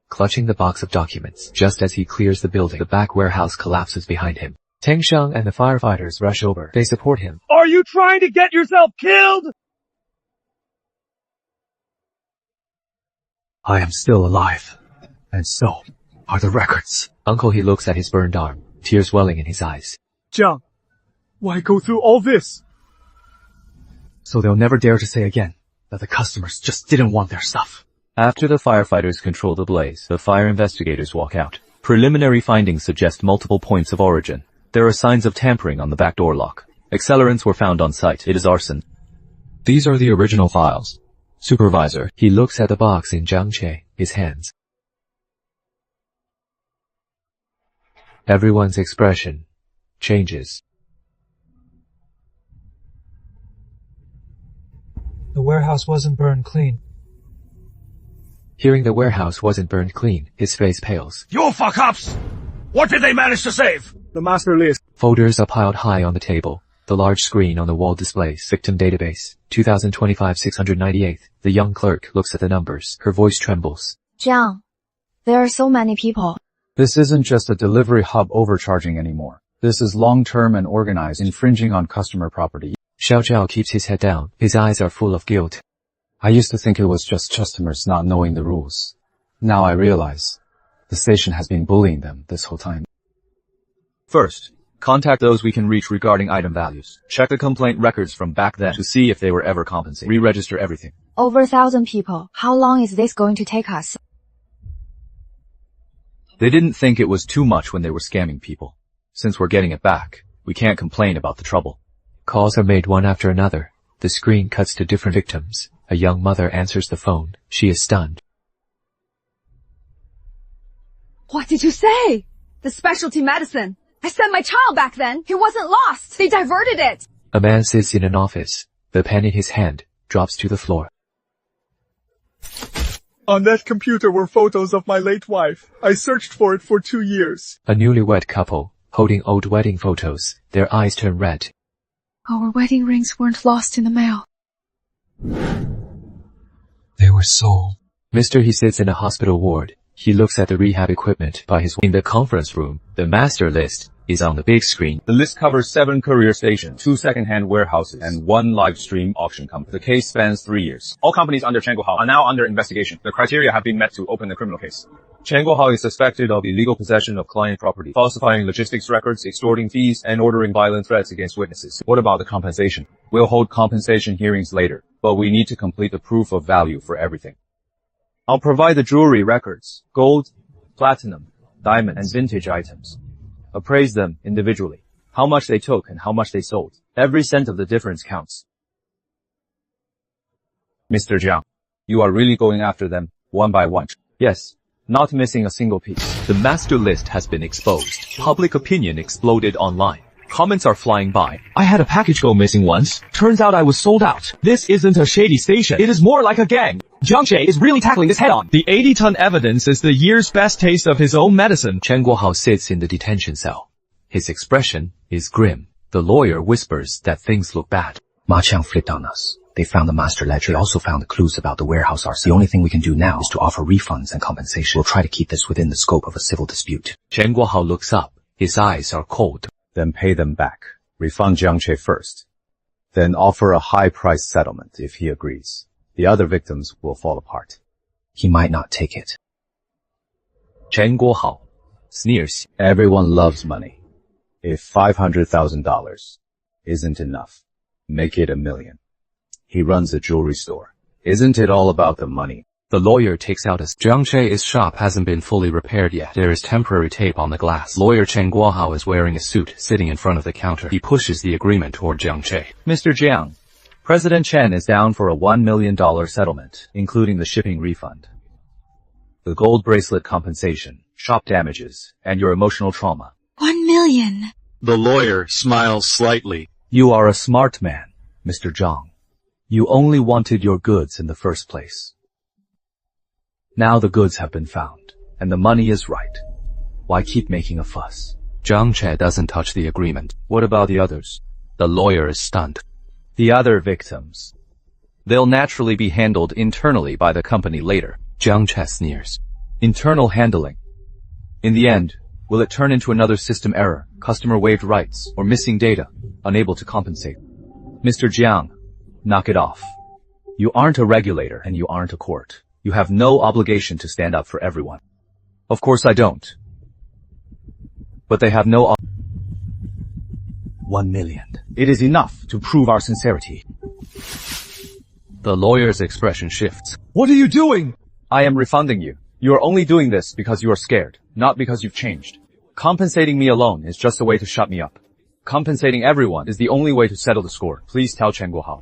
clutching the box of documents. Just as he clears the building, the back warehouse collapses behind him. Teng Sheng and the firefighters rush over. They support him. Are you trying to get yourself killed? I am still alive. And so are the records. Uncle, he looks at his burned arm, tears welling in his eyes. Jiang, why go through all this? So they'll never dare to say again that the customers just didn't want their stuff. After the firefighters control the blaze, the fire investigators walk out. Preliminary findings suggest multiple points of origin. There are signs of tampering on the back door lock. Accelerants were found on site. It is arson. These are the original files. Supervisor. He looks at the box in Jiang Che, his hands. Everyone's expression changes. The warehouse wasn't burned clean. Hearing the warehouse wasn't burned clean, his face pales. You fuck-ups! What did they manage to save? The master list. Folders are piled high on the table. The large screen on the wall displays victim database, 2025-698. The young clerk looks at the numbers. Her voice trembles. Jiang, there are so many people. This isn't just a delivery hub overcharging anymore. This is long-term and organized, infringing on customer property. Xiao Zhao keeps his head down. His eyes are full of guilt. I used to think it was just customers not knowing the rules. Now I realize the station has been bullying them this whole time. First, contact those we can reach regarding item values. Check the complaint records from back then to see if they were ever compensated. Re-register everything. Over 1,000 people. How long is this going to take us? They didn't think it was too much when they were scamming people. Since we're getting it back, we can't complain about the trouble. Calls are made one after another. The screen cuts to different victims. A young mother answers the phone. She is stunned. What did you say? The specialty medicine. I sent my child back then. He wasn't lost. They diverted it. A man sits in an office. The pen in his hand drops to the floor. On that computer were photos of my late wife. I searched for it for 2 years. A newlywed couple, holding old wedding photos. Their eyes turn red. Our wedding rings weren't lost in the mail. They were sold. Mr. He sits in a hospital ward. He looks at the rehab equipment by his in the conference room. The master list is on the big screen. The list covers 7 courier stations, 2 second-hand warehouses, and 1 live stream auction company. The case spans 3 years. All companies under Changuohao are now under investigation. The criteria have been met to open the criminal case. Changuohao is suspected of illegal possession of client property, falsifying logistics records, extorting fees, and ordering violent threats against witnesses. What about the compensation? We'll hold compensation hearings later, but we need to complete the proof of value for everything. I'll provide the jewelry records, gold, platinum, diamond, and vintage items. Appraise them individually. How much they took and how much they sold. Every cent of the difference counts. Mr. Jiang, you are really going after them, one by one. Yes, not missing a single piece. The master list has been exposed. Public opinion exploded online. Comments are flying by. I had a package go missing once. Turns out I was sold out. This isn't a shady station. It is more like a gang. Jiang Che is really tackling this head-on. The 80-ton evidence is the year's best taste of his own medicine. Chen Guohao sits in the detention cell. His expression is grim. The lawyer whispers that things look bad. Ma Qiang flipped on us. They found the master ledger. They also found the clues about the warehouse ourselves. The only thing we can do now is to offer refunds and compensation. We'll try to keep this within the scope of a civil dispute. Chen Guohao looks up. His eyes are cold. Then pay them back. Refund Jiang Che first. Then offer a high-priced settlement if he agrees. The other victims will fall apart. He might not take it. Chen Guohao sneers. Everyone loves money. If $500,000 isn't enough, make it $1 million. He runs a jewelry store. Isn't it all about the money? The lawyer takes out Jiang Che's shop hasn't been fully repaired yet. There is temporary tape on the glass. Lawyer Chen Guohao is wearing a suit, sitting in front of the counter. He pushes the agreement toward Jiang Che. Mr. Jiang, President Chen is down for a $1 million settlement, including the shipping refund, the gold bracelet compensation, shop damages, and your emotional trauma. 1 million. The lawyer smiles slightly. You are a smart man, Mr. Zhang. You only wanted your goods in the first place. Now the goods have been found, and the money is right. Why keep making a fuss? Jiang Che doesn't touch the agreement. What about the others? The lawyer is stunned. The other victims. They'll naturally be handled internally by the company later. Jiang Che sneers. Internal handling. In the end, will it turn into another system error, customer waived rights, or missing data, unable to compensate? Mr. Jiang, knock it off. You aren't a regulator and you aren't a court. You have no obligation to stand up for everyone. Of course I don't. But they have no 1 million. It is enough to prove our sincerity. The lawyer's expression shifts. What are you doing? I am refunding you. You are only doing this because you are scared, not because you've changed. Compensating me alone is just a way to shut me up. Compensating everyone is the only way to settle the score. Please tell Chen Guohao.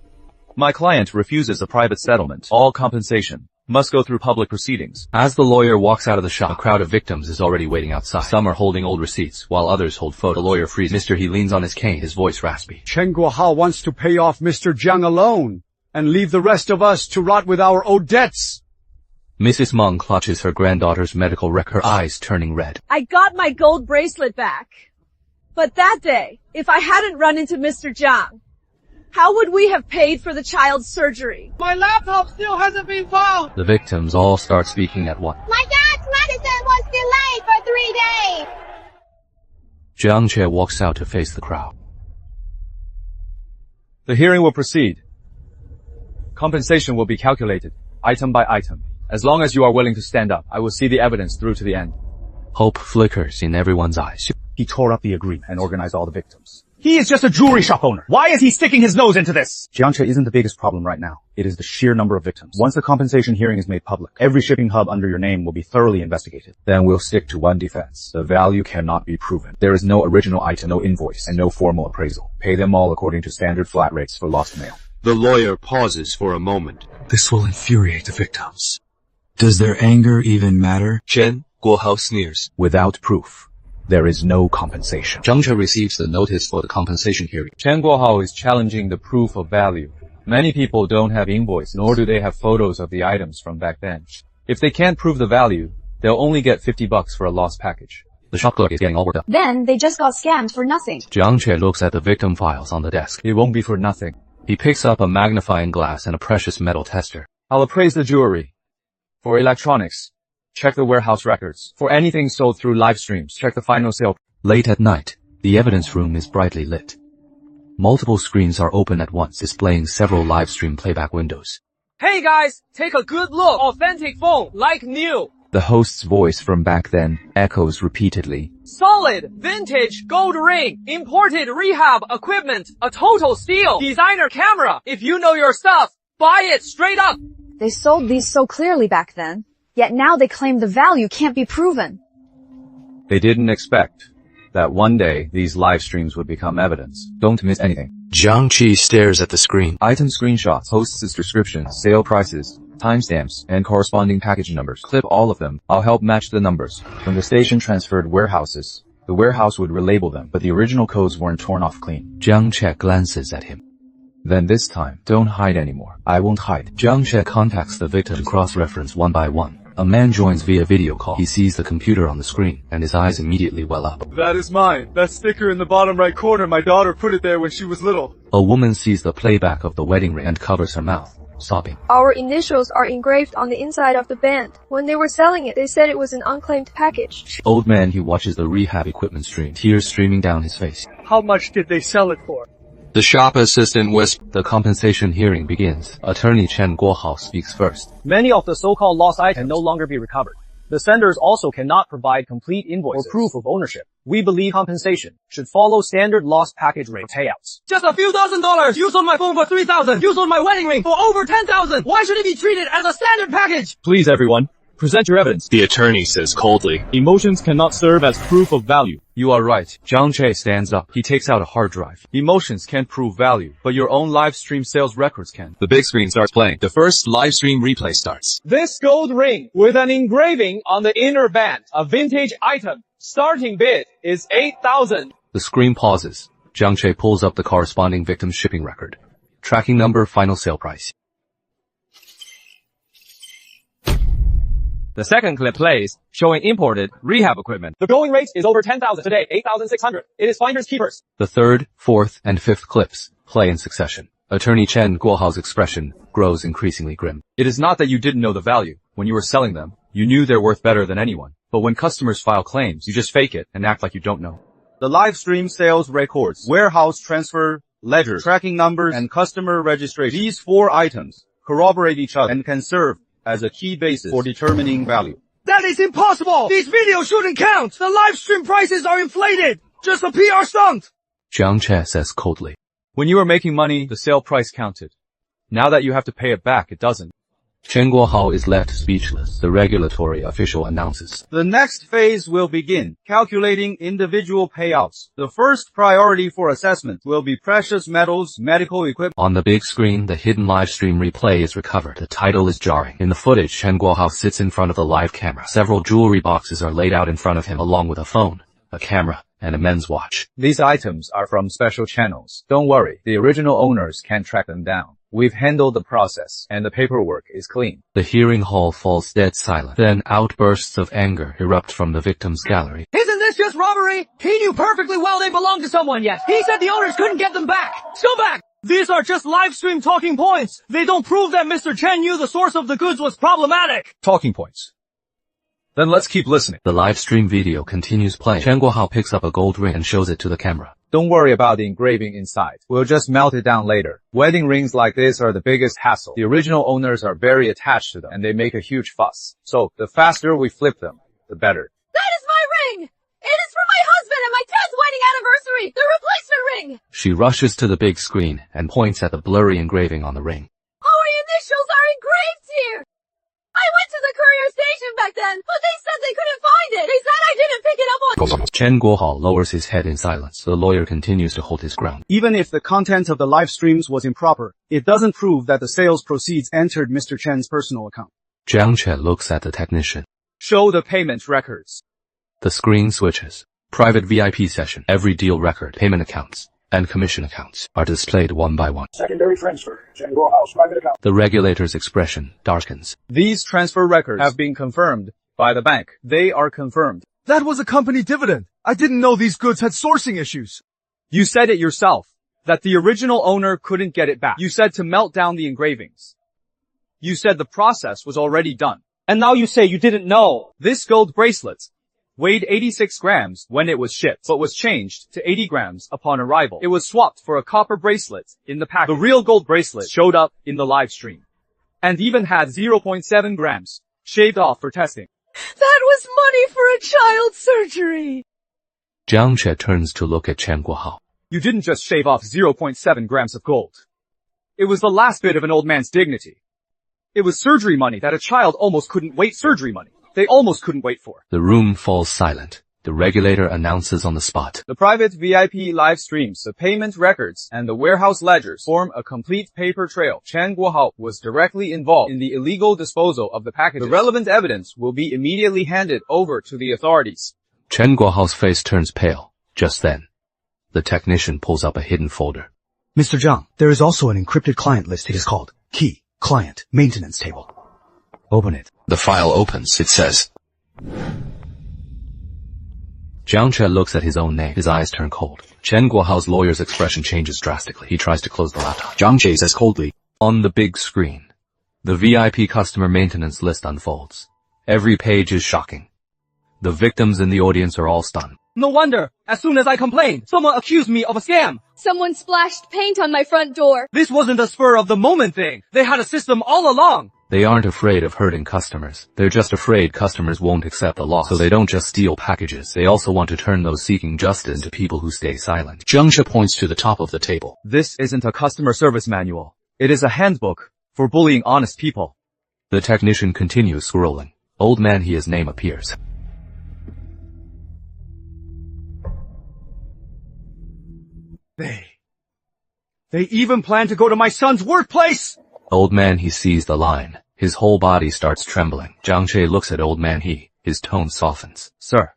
My client refuses a private settlement. All compensation must go through public proceedings. As the lawyer walks out of the shop, a crowd of victims is already waiting outside. Some are holding old receipts, while others hold photos. The lawyer freezes. He leans on his cane, his voice raspy. Chen Guohao wants to pay off Mr. Jiang alone, and leave the rest of us to rot with our old debts. Mrs. Meng clutches her granddaughter's medical record, her eyes turning red. I got my gold bracelet back. But that day, if I hadn't run into Mr. Jiang, how would we have paid for the child's surgery? My laptop still hasn't been found. The victims all start speaking at once. My dad's medicine was delayed for 3 days. Jiang Che walks out to face the crowd. The hearing will proceed. Compensation will be calculated, item by item. As long as you are willing to stand up, I will see the evidence through to the end. Hope flickers in everyone's eyes. He tore up the agreement and organized all the victims. He is just a jewelry shop owner. Why is he sticking his nose into this? Jiang Che isn't the biggest problem right now. It is the sheer number of victims. Once the compensation hearing is made public, every shipping hub under your name will be thoroughly investigated. Then we'll stick to one defense. The value cannot be proven. There is no original item, no invoice, and no formal appraisal. Pay them all according to standard flat rates for lost mail. The lawyer pauses for a moment. This will infuriate the victims. Does their anger even matter? Chen Guohao sneers. Without proof, there is no compensation. Jiang Che receives the notice for the compensation hearing. Chen Guohao is challenging the proof of value. Many people don't have invoice, nor do they have photos of the items from back then. If they can't prove the value, they'll only get $50 for a lost package. The shop clerk is getting all worked up. Then they just got scammed for nothing. Jiang Che looks at the victim files on the desk. It won't be for nothing. He picks up a magnifying glass and a precious metal tester. I'll appraise the jewelry. For electronics, check the warehouse records. For anything sold through live streams, check the final sale. Late at night, the evidence room is brightly lit. Multiple screens are open at once, displaying several live stream playback windows. Hey guys, take a good look. Authentic phone, like new. The host's voice from back then echoes repeatedly. Solid, vintage, gold ring, imported rehab equipment, a total steal, designer camera. If you know your stuff, buy it straight up. They sold these so clearly back then, yet now they claim the value can't be proven. They didn't expect that one day these live streams would become evidence. Don't miss anything. Jiang Che stares at the screen. Item screenshots, hosts' descriptions, sale prices, timestamps, and corresponding package numbers. Clip all of them. I'll help match the numbers. When the station transferred warehouses, the warehouse would relabel them, but the original codes weren't torn off clean. Jiang Che glances at him. Then this time, don't hide anymore. I won't hide. Jiang Che contacts the victim to cross-reference one by one. A man joins via video call. He sees the computer on the screen, and his eyes immediately well up. That is mine. That sticker in the bottom right corner, my daughter put it there when she was little. A woman sees the playback of the wedding ring and covers her mouth, sobbing. Our initials are engraved on the inside of the band. When they were selling it, they said it was an unclaimed package. Old man, he watches the rehab equipment stream, tears streaming down his face. How much did they sell it for? The shop assistant whispered. The compensation hearing begins. Attorney Chen Guohao speaks first. Many of the so-called lost items can no longer be recovered. The senders also cannot provide complete invoices or proof of ownership. We believe compensation should follow standard lost package rate payouts. Just a few $1,000s. You sold my phone for $3,000. You sold my wedding ring for over $10,000. Why should it be treated as a standard package? Please, everyone, present your evidence. The attorney says coldly. Emotions cannot serve as proof of value. You are right. Jiang Che stands up. He takes out a hard drive. Emotions can't prove value, but your own live stream sales records can. The big screen starts playing. The first live stream replay starts. This gold ring with an engraving on the inner band, a vintage item. Starting bid is 8,000. The screen pauses. Jiang Che pulls up the corresponding victim's shipping record. Tracking number, final sale price. The second clip plays, showing imported rehab equipment. The going rate is over 10,000 today, 8,600. It is finders keepers. The third, fourth, and fifth clips play in succession. Attorney Chen Guohao's expression grows increasingly grim. It is not that you didn't know the value. When you were selling them, you knew they're worth better than anyone. But when customers file claims, you just fake it and act like you don't know. The live stream sales records, warehouse transfer, ledgers, tracking numbers, and customer registration. These 4 items corroborate each other and can serve as a key basis for determining value. That is impossible! These videos shouldn't count! The live stream prices are inflated! Just a PR stunt! Jiang Che says coldly. When you were making money, the sale price counted. Now that you have to pay it back, it doesn't. Chen Guohao is left speechless. The regulatory official announces. The next phase will begin, calculating individual payouts. The first priority for assessment will be precious metals, medical equipment. On the big screen, the hidden live stream replay is recovered. The title is jarring. In the footage, Chen Guohao sits in front of the live camera. Several jewelry boxes are laid out in front of him, along with a phone, a camera, and a men's watch. These items are from special channels. Don't worry, the original owners can track them down. We've handled the process, and the paperwork is clean. The hearing hall falls dead silent. Then outbursts of anger erupt from the victim's gallery. Isn't this just robbery? He knew perfectly well they belonged to someone yet. He said the owners couldn't get them back. Scumbag! These are just live stream talking points. They don't prove that Mr. Chen knew the source of the goods was problematic. Talking points. Then let's keep listening. The live stream video continues playing. Chen Guohao picks up a gold ring and shows it to the camera. Don't worry about the engraving inside. We'll just melt it down later. Wedding rings like this are the biggest hassle. The original owners are very attached to them, and they make a huge fuss. So, the faster we flip them, the better. That is my ring! It is for my husband and my 10th wedding anniversary! The replacement ring! She rushes to the big screen and points at the blurry engraving on the ring. Our initials are engraved here! I went to the courier station back then, but they said they couldn't find it. They said I didn't pick it up on... Chen Guohao lowers his head in silence. The lawyer continues to hold his ground. Even if the content of the live streams was improper, it doesn't prove that the sales proceeds entered Mr. Chen's personal account. Jiang Che looks at the technician. Show the payment records. The screen switches. Private VIP session. Every deal record, payment accounts, and commission accounts are displayed one by one. Secondary transfer. Chen Guohao's private account. The regulator's expression darkens. These transfer records have been confirmed by the bank. They are confirmed. That was a company dividend. I didn't know these goods had sourcing issues. You said it yourself, that the original owner couldn't get it back. You said to melt down the engravings. You said the process was already done. And now you say you didn't know. This gold bracelet weighed 86 grams when it was shipped, but was changed to 80 grams upon arrival. It was swapped for a copper bracelet in the package. The real gold bracelet showed up in the live stream, and even had 0.7 grams shaved off for testing. That was money for a child's surgery. Jiang Che turns to look at Chen Guohao. You didn't just shave off 0.7 grams of gold. It was the last bit of an old man's dignity. It was surgery money that a child almost couldn't wait surgery money. They almost couldn't wait for. The room falls silent. The regulator announces on the spot. The private VIP live streams, the payment records, and the warehouse ledgers form a complete paper trail. Chen Guohao was directly involved in the illegal disposal of the packages. The relevant evidence will be immediately handed over to the authorities. Chen Guohao's face turns pale. Just then, the technician pulls up a hidden folder. Mr. Jiang, there is also an encrypted client list. It is called Key Client Maintenance Table. Open it. The file opens. It says, Jiang Che looks at his own name. His eyes turn cold. Chen Guohao's lawyer's expression changes drastically. He tries to close the laptop. Jiang Che says coldly. On the big screen, the VIP customer maintenance list unfolds. Every page is shocking. The victims in the audience are all stunned. No wonder. As soon as I complained, someone accused me of a scam. Someone splashed paint on my front door. This wasn't a spur of the moment thing. They had a system all along. They aren't afraid of hurting customers. They're just afraid customers won't accept the loss. So they don't just steal packages. They also want to turn those seeking justice into people who stay silent. Jiang Che points to the top of the table. This isn't a customer service manual. It is a handbook for bullying honest people. The technician continues scrolling. Old man He's name appears. They even plan to go to my son's workplace! Old man He sees the line. His whole body starts trembling. Jiang Che looks at old man He. His tone softens. Sir,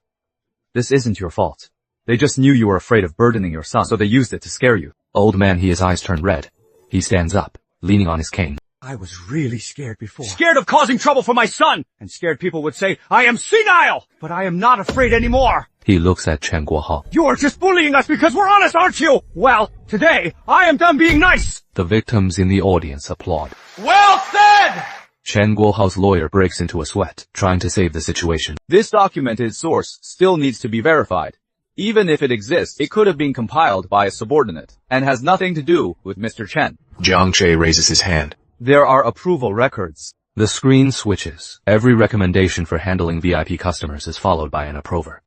this isn't your fault. They just knew you were afraid of burdening your son, so they used it to scare you. Old man He's eyes turn red. He stands up, leaning on his cane. I was really scared before. Scared of causing trouble for my son! And scared people would say, I am senile! But I am not afraid anymore! He looks at Chen Guohao. You're just bullying us because we're honest, aren't you? Well, today, I am done being nice! The victims in the audience applaud. Well said! Chen Guohao's lawyer breaks into a sweat, trying to save the situation. This documented source still needs to be verified. Even if it exists, it could have been compiled by a subordinate, and has nothing to do with Mr. Chen. Jiang Che raises his hand. There are approval records. The screen switches. Every recommendation for handling VIP customers is followed by an approver.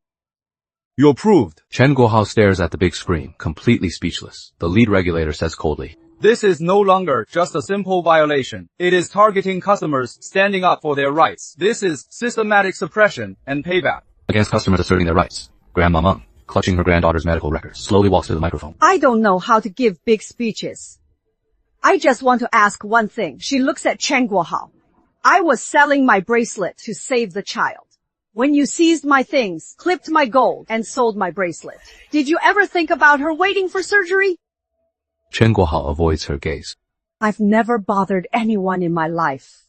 You approved. Chen Guohao stares at the big screen, completely speechless. The lead regulator says coldly. This is no longer just a simple violation. It is targeting customers standing up for their rights. This is systematic suppression and payback. Against customers asserting their rights, Grandma Meng, clutching her granddaughter's medical records, slowly walks to the microphone. I don't know how to give big speeches. I just want to ask one thing. She looks at Chen Guohao. I was selling my bracelet to save the child. When you seized my things, clipped my gold, and sold my bracelet, did you ever think about her waiting for surgery? Chen Guohao avoids her gaze. I've never bothered anyone in my life.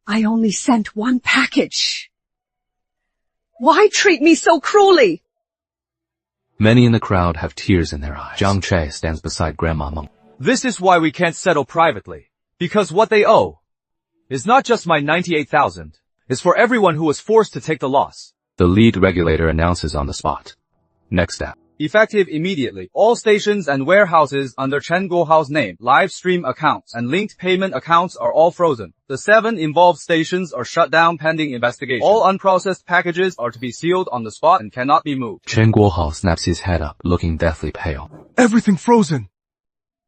I only sent one package. Why treat me so cruelly? Many in the crowd have tears in their eyes. Jiang Che stands beside Grandma Meng. This is why we can't settle privately. Because what they owe is not just my 98,000. It's for everyone who was forced to take the loss. The lead regulator announces on the spot. Next step. Effective immediately, all stations and warehouses under Chen Guohao's name, live stream accounts, and linked payment accounts are all frozen. The 7 involved stations are shut down pending investigation. All unprocessed packages are to be sealed on the spot and cannot be moved. Chen Guohao snaps his head up, looking deathly pale. Everything frozen.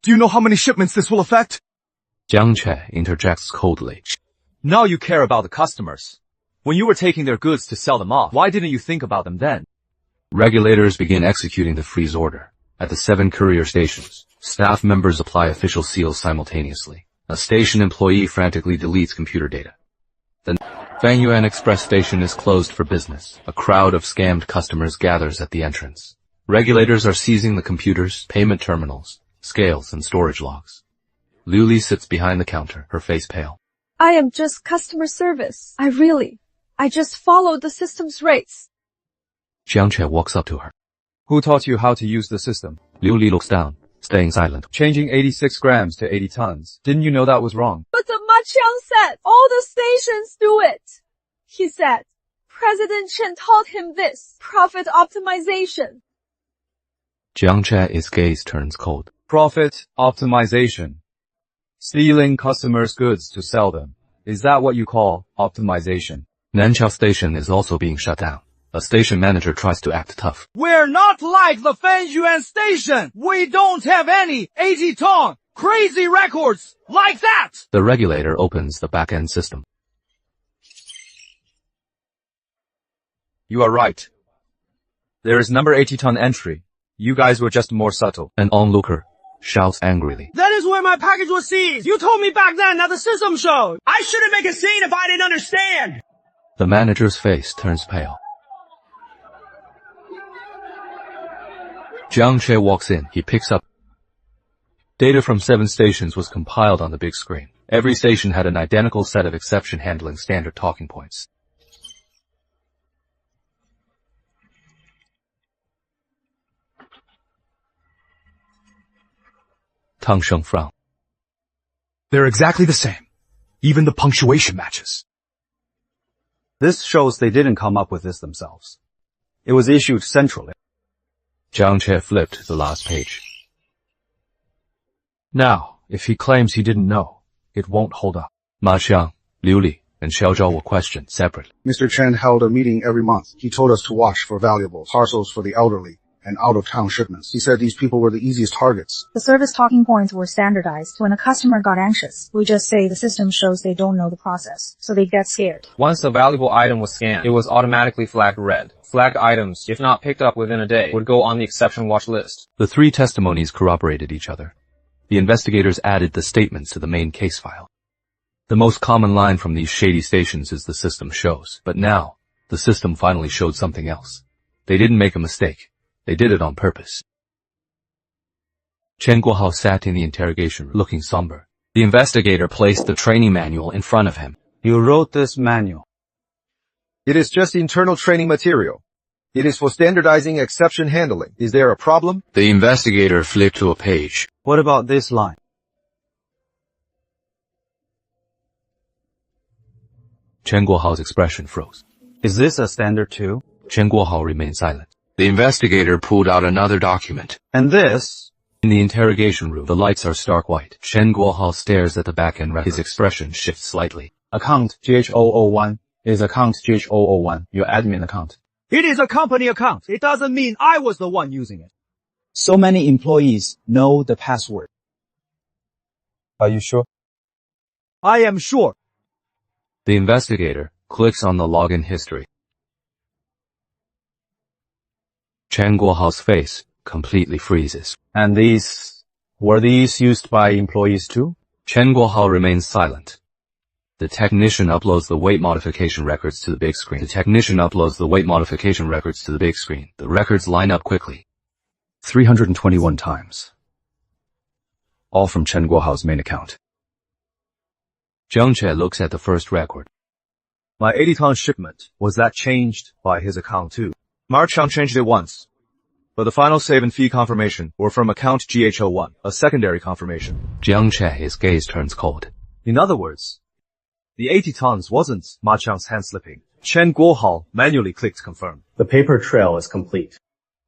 Do you know how many shipments this will affect? Jiang Che interjects coldly. Now you care about the customers. When you were taking their goods to sell them off, why didn't you think about them then? Regulators begin executing the freeze order. At the 7 courier stations, staff members apply official seals simultaneously. A station employee frantically deletes computer data. The Fangyuan Express station is closed for business. A crowd of scammed customers gathers at the entrance. Regulators are seizing the computers, payment terminals, scales, and storage logs. Liu Li sits behind the counter, her face pale. I am just customer service. I just followed the system's rates. Jiang Che walks up to her. Who taught you how to use the system? Liu Li looks down, staying silent. Changing 86 grams to 80 tons. Didn't you know that was wrong? But the Ma Qiang said all the stations do it. He said President Chen taught him this. Profit optimization. Jiang Che's gaze turns cold. Profit optimization. Stealing customers' goods to sell them. Is that what you call optimization? Nanchao Station is also being shut down. A station manager tries to act tough. We're not like the Fangyuan station. We don't have any 80-ton crazy records like that. The regulator opens the back-end system. You are right. There is number 80-ton entry. You guys were just more subtle. An onlooker shouts angrily. That is where my package was seized. You told me back then that the system showed. I shouldn't make a scene if I didn't understand. The manager's face turns pale. Jiang Che walks in. He picks up Data from 7 stations was compiled on the big screen. Every station had an identical set of exception handling standard talking points. Tang Sheng frowned. They're exactly the same. Even the punctuation matches. This shows they didn't come up with this themselves. It was issued centrally. Jiang Che flipped the last page. Now, if he claims he didn't know, it won't hold up. Ma Xiang, Liu Li, and Xiao Zhao were questioned separately. Mr. Chen held a meeting every month. He told us to watch for valuables, parcels for the elderly, and out-of-town shipments. He said these people were the easiest targets. The service talking points were standardized. When a customer got anxious, we just say the system shows they don't know the process, so they get scared. Once a valuable item was scanned, it was automatically flagged red. Flagged items, if not picked up within a day, would go on the exception watch list. The 3 testimonies corroborated each other. The investigators added the statements to the main case file. The most common line from these shady stations is the system shows. But now, the system finally showed something else. They didn't make a mistake. They did it on purpose. Chen Guohao sat in the interrogation room, looking somber. The investigator placed the training manual in front of him. You wrote this manual. It is just internal training material. It is for standardizing exception handling. Is there a problem? The investigator flipped to a page. What about this line? Chen Guohao's expression froze. Is this a standard too? Chen Guohao remained silent. The investigator pulled out another document. And this? In the interrogation room, the lights are stark white. Chen Guohao stares at the back-end record. His expression shifts slightly. Account GH001 is account GH001, your admin account. It is a company account. It doesn't mean I was the one using it. So many employees know the password. Are you sure? I am sure. The investigator clicks on the login history. Chen Guohao's face completely freezes. And were these used by employees too? Chen Guohao remains silent. The technician uploads the weight modification records to the big screen. The records line up quickly. 321 times. All from Chen Guohao's main account. Jiang Che looks at the first record. My 80-ton shipment, was that changed by his account too? Ma Xiang changed it once. But the final save and fee confirmation were from account GH01, a secondary confirmation. Jiang Che, his gaze turns cold. In other words, the 80 tons wasn't Ma Xiang's hand slipping. Chen Guohao manually clicked confirm. The paper trail is complete.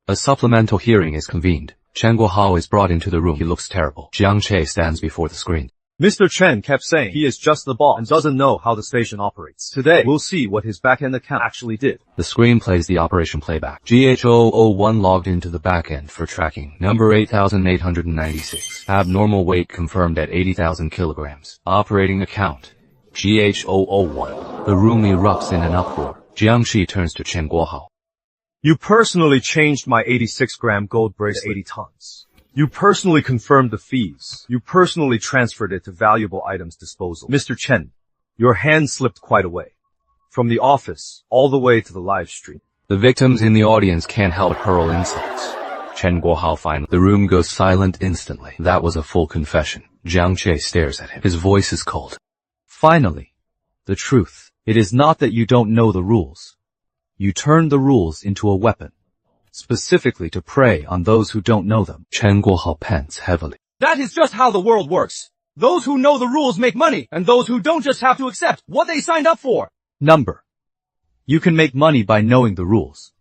A supplemental hearing is convened. Chen Guohao is brought into the room. He looks terrible. Jiang Che stands before the screen. Mr. Chen kept saying he is just the boss and doesn't know how the station operates. Today, we'll see what his back-end account actually did. The screen plays the operation playback. GH001 logged into the back-end for tracking. Number 8,896. Abnormal weight confirmed at 80,000 kilograms. Operating account. GH001. The room erupts in an uproar. Jiang Che turns to Chen Guohao. You personally changed my 86-gram gold bracelet 80 tons. You personally confirmed the fees. You personally transferred it to valuable items disposal. Mr. Chen, your hand slipped quite a way. From the office, all the way to the live stream. The victims in the audience can't help hurl insults. Chen Guohao finally. The room goes silent instantly. That was a full confession. Jiang Che stares at him. His voice is cold. Finally, the truth. It is not that you don't know the rules. You turned the rules into a weapon. Specifically to prey on those who don't know them. Chen Guohao pants heavily. That is just how the world works. Those who know the rules make money, and those who don't just have to accept what they signed up for. Number. You can make money by knowing the rules,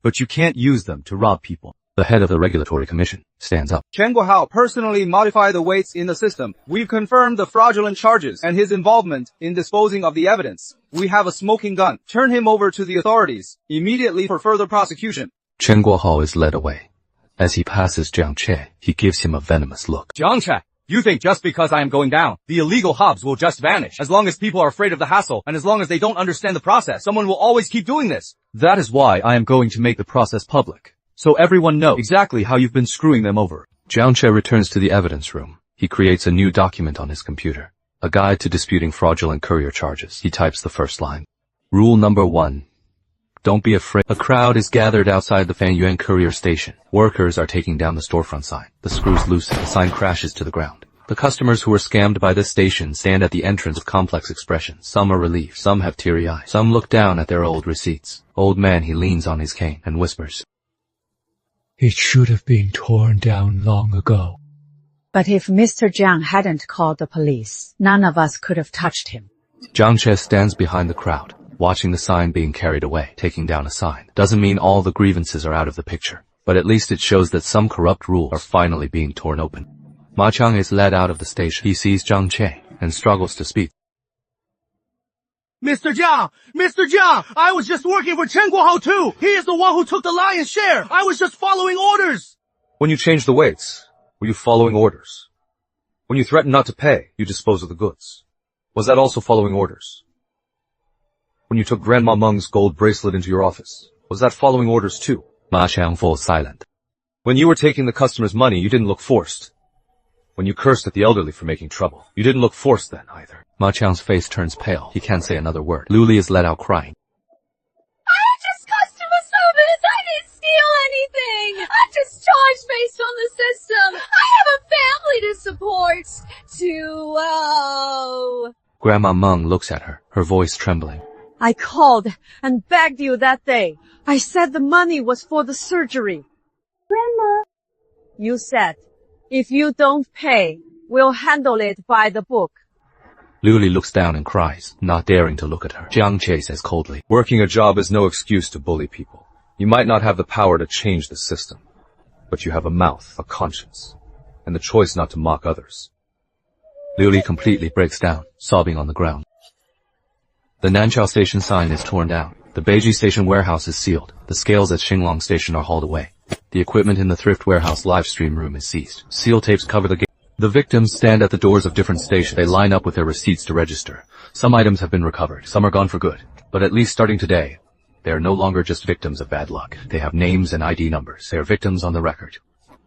but you can't use them to rob people. The head of the regulatory commission stands up. Chen Guohao personally modified the weights in the system. We've confirmed the fraudulent charges and his involvement in disposing of the evidence. We have a smoking gun. Turn him over to the authorities immediately for further prosecution. Chen Guohao is led away. As he passes Jiang Che, he gives him a venomous look. Jiang Che, you think just because I am going down, the illegal hubs will just vanish. As long as people are afraid of the hassle, and as long as they don't understand the process, someone will always keep doing this. That is why I am going to make the process public, so everyone knows exactly how you've been screwing them over. Jiang Che returns to the evidence room. He creates a new document on his computer. A guide to disputing fraudulent courier charges. He types the first line. Rule number 1. Don't be afraid. A crowd is gathered outside the Fanyuan Courier station. Workers are taking down the storefront sign. The screws loosen. The sign crashes to the ground. The customers who were scammed by this station stand at the entrance with complex expressions. Some are relieved. Some have teary eyes. Some look down at their old receipts. Old man, he leans on his cane and whispers, "It should have been torn down long ago." But if Mr. Jiang hadn't called the police, none of us could have touched him. Jiang Che stands behind the crowd, watching the sign being carried away. Taking down a sign doesn't mean all the grievances are out of the picture, but at least it shows that some corrupt rules are finally being torn open. Ma Chang is led out of the station. He sees Jiang Che and struggles to speak. Mr. Jiang! Mr. Jiang! I was just working for Chen Guohao too! He is the one who took the lion's share! I was just following orders! When you changed the weights, were you following orders? When you threatened not to pay, you dispose of the goods. Was that also following orders? When you took Grandma Meng's gold bracelet into your office, was that following orders too? Ma Chang falls silent. When you were taking the customer's money, you didn't look forced. When you cursed at the elderly for making trouble, you didn't look forced then either. Ma Chang's face turns pale. He can't say another word. Luli is let out crying. I just customer service. I didn't steal anything. I just charged based on the system. I have a family to support. Grandma Meng looks at her, her voice trembling. I called and begged you that day. I said the money was for the surgery. Grandma. You said, if you don't pay, we'll handle it by the book. Luli looks down and cries, not daring to look at her. Jiang Che says coldly, "Working a job is no excuse to bully people. You might not have the power to change the system, but you have a mouth, a conscience, and the choice not to mock others." Luli completely breaks down, sobbing on the ground. The Nanchao station sign is torn down. The Beiji station warehouse is sealed. The scales at Xinglong station are hauled away. The equipment in the thrift warehouse live stream room is seized. Seal tapes cover the gate. The victims stand at the doors of different stations. They line up with their receipts to register. Some items have been recovered. Some are gone for good. But at least starting today, they are no longer just victims of bad luck. They have names and ID numbers. They are victims on the record.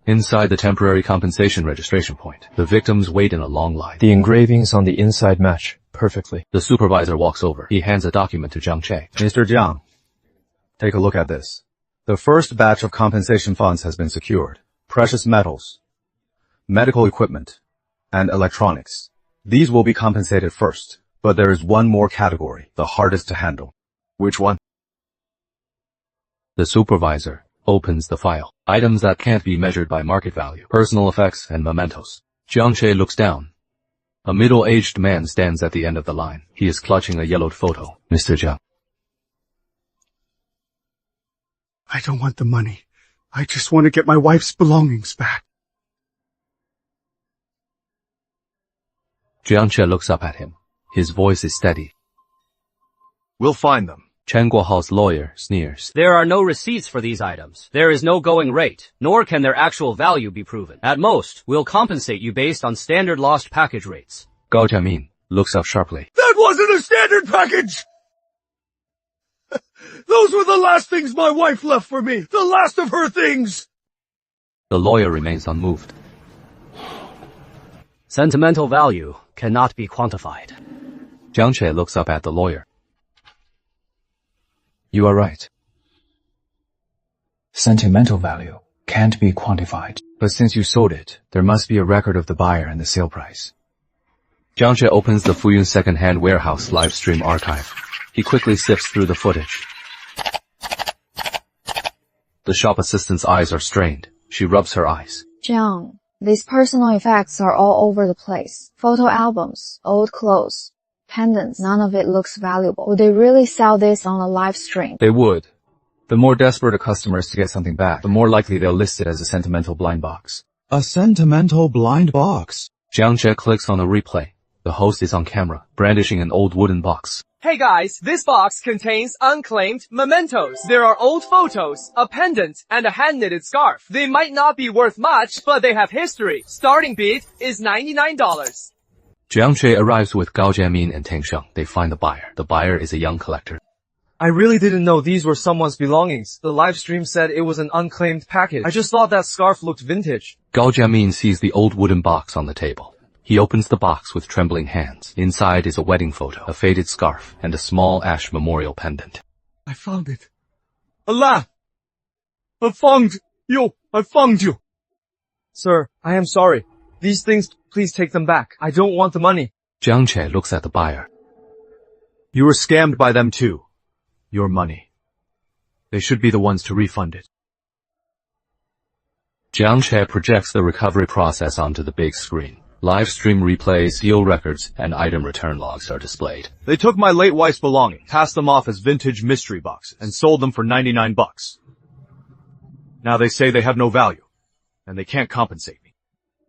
Inside the temporary compensation registration point, the victims wait in a long line. The engravings on the inside match perfectly. The supervisor walks over. He hands a document to Jiang Che. Mr. Jiang, take a look at this. The first batch of compensation funds has been secured. Precious metals, medical equipment, and electronics. These will be compensated first, but there is one more category, the hardest to handle. Which one? The supervisor opens the file. Items that can't be measured by market value, personal effects, and mementos. Jiang Che looks down. A middle-aged man stands at the end of the line. He is clutching a yellowed photo. Mr. Jiang. I don't want the money. I just want to get my wife's belongings back. Jiang Che looks up at him. His voice is steady. We'll find them. Chen Guohao's lawyer sneers. There are no receipts for these items. There is no going rate, nor can their actual value be proven. At most, we'll compensate you based on standard lost package rates. Gao Jiamin looks up sharply. That wasn't a standard package! Those were the last things my wife left for me. The last of her things. The lawyer remains unmoved. Sentimental value cannot be quantified. Jiang Che looks up at the lawyer. You are right. Sentimental value can't be quantified. But since you sold it, there must be a record of the buyer and the sale price. Jiang Che opens the Fuyun second-hand warehouse live stream archive. He quickly sifts through the footage. The shop assistant's eyes are strained. She rubs her eyes. Jiang, these personal effects are all over the place. Photo albums, old clothes, pendants, none of it looks valuable. Would they really sell this on a live stream? They would. The more desperate a customer is to get something back, the more likely they'll list it as a sentimental blind box. A sentimental blind box? Jiang Che clicks on a replay. The host is on camera, brandishing an old wooden box. Hey guys, this box contains unclaimed mementos. There are old photos, a pendant, and a hand-knitted scarf. They might not be worth much, but they have history. Starting bid is $99. Jiang Che arrives with Gao Jiamin and Teng Sheng. They find the buyer. The buyer is a young collector. I really didn't know these were someone's belongings. The live stream said it was an unclaimed package. I just thought that scarf looked vintage. Gao Jiamin sees the old wooden box on the table. He opens the box with trembling hands. Inside is a wedding photo, a faded scarf, and a small ash memorial pendant. I found it. Allah! I found you! Sir, I am sorry. These things, please take them back. I don't want the money. Jiang Che looks at the buyer. You were scammed by them too. Your money. They should be the ones to refund it. Jiang Che projects the recovery process onto the big screen. Live stream replays, deal records, and item return logs are displayed. They took my late wife's belongings, passed them off as vintage mystery boxes, and sold them for 99 bucks. Now they say they have no value, and they can't compensate me.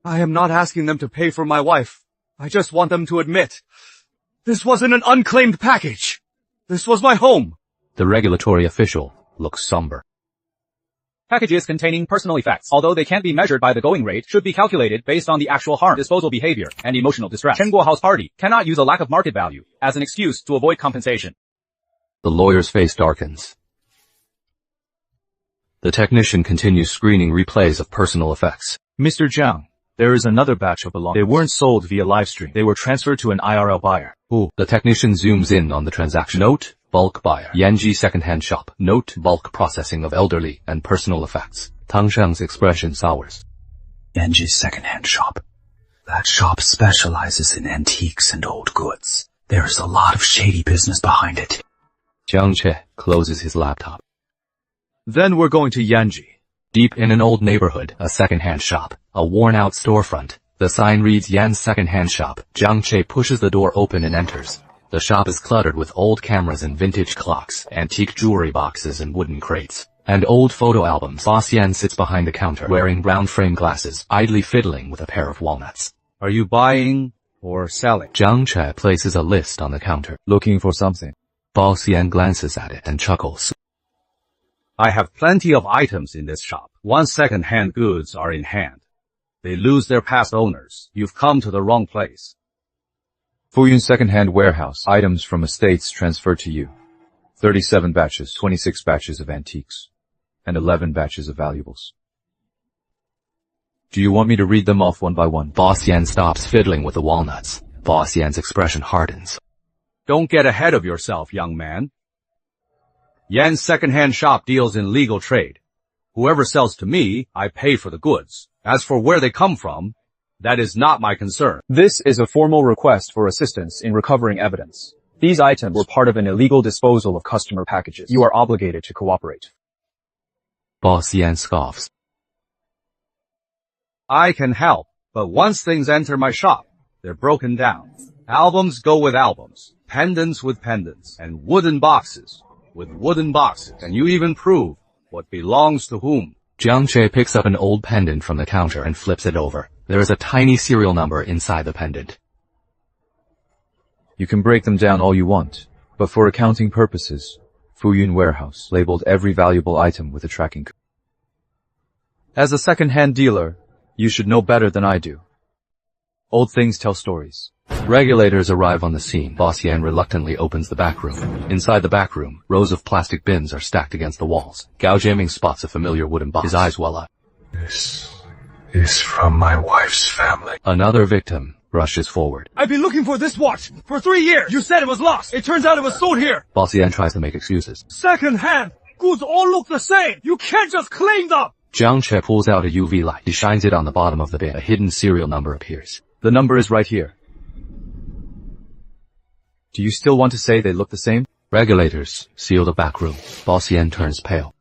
I am not asking them to pay for my wife. I just want them to admit, this wasn't an unclaimed package. This was my home. The regulatory official looks somber. Packages containing personal effects, although they can't be measured by the going rate, should be calculated based on the actual harm, disposal behavior, and emotional distress. Chenguo House Party cannot use a lack of market value as an excuse to avoid compensation. The lawyer's face darkens. The technician continues screening replays of personal effects. Mr. Jiang, there is another batch of belongings. They weren't sold via livestream. They were transferred to an IRL buyer. Ooh. The technician zooms in on the transaction. Note, bulk buyer. ENG secondhand shop. Note, bulk processing of elderly and personal effects. Tang Sheng's expression sours. ENG secondhand shop. That shop specializes in antiques and old goods. There is a lot of shady business behind it. Jiang Che closes his laptop. Then we're going to Yanji. Deep in an old neighborhood, a secondhand shop, a worn-out storefront. The sign reads Yan's secondhand shop. Jiang Che pushes the door open and enters. The shop is cluttered with old cameras and vintage clocks, antique jewelry boxes and wooden crates, and old photo albums. Boss Yan sits behind the counter, wearing brown frame glasses, idly fiddling with a pair of walnuts. Are you buying or selling? Jiang Che places a list on the counter. Looking for something. Boss Yan glances at it and chuckles. I have plenty of items in this shop. Once second-hand goods are in hand, they lose their past owners. You've come to the wrong place. Fuyun second-hand warehouse. Items from estates transferred to you. 37 batches, 26 batches of antiques, and 11 batches of valuables. Do you want me to read them off one by one? Boss Yan stops fiddling with the walnuts. Boss Yan's expression hardens. Don't get ahead of yourself, young man. Yan's second-hand shop deals in legal trade. Whoever sells to me, I pay for the goods. As for where they come from, that is not my concern. This is a formal request for assistance in recovering evidence. These items were part of an illegal disposal of customer packages. You are obligated to cooperate. Boss Yan scoffs. I can help, but once things enter my shop, they're broken down. Albums go with albums, pendants with pendants, and wooden boxes with wooden boxes. Can you even prove what belongs to whom? Jiang Che picks up an old pendant from the counter and flips it over. There is a tiny serial number inside the pendant. You can break them down all you want, but for accounting purposes, Fuyun Warehouse labeled every valuable item with a tracking code. As a second-hand dealer, you should know better than I do. Old things tell stories. Regulators arrive on the scene. Boss Yan reluctantly opens the back room. Inside the back room, rows of plastic bins are stacked against the walls. Gao Jiaming spots a familiar wooden box. His eyes well up. This is from my wife's family. Another victim rushes forward. I've been looking for this watch for 3 years. You said it was lost. It turns out it was sold here. Boss Yan tries to make excuses. Second hand. Goods all look the same. You can't just claim them. Jiang Che pulls out a UV light. He shines it on the bottom of the bin. A hidden serial number appears. The number is right here. Do you still want to say they look the same? Regulators seal the back room. Boss Yan turns pale.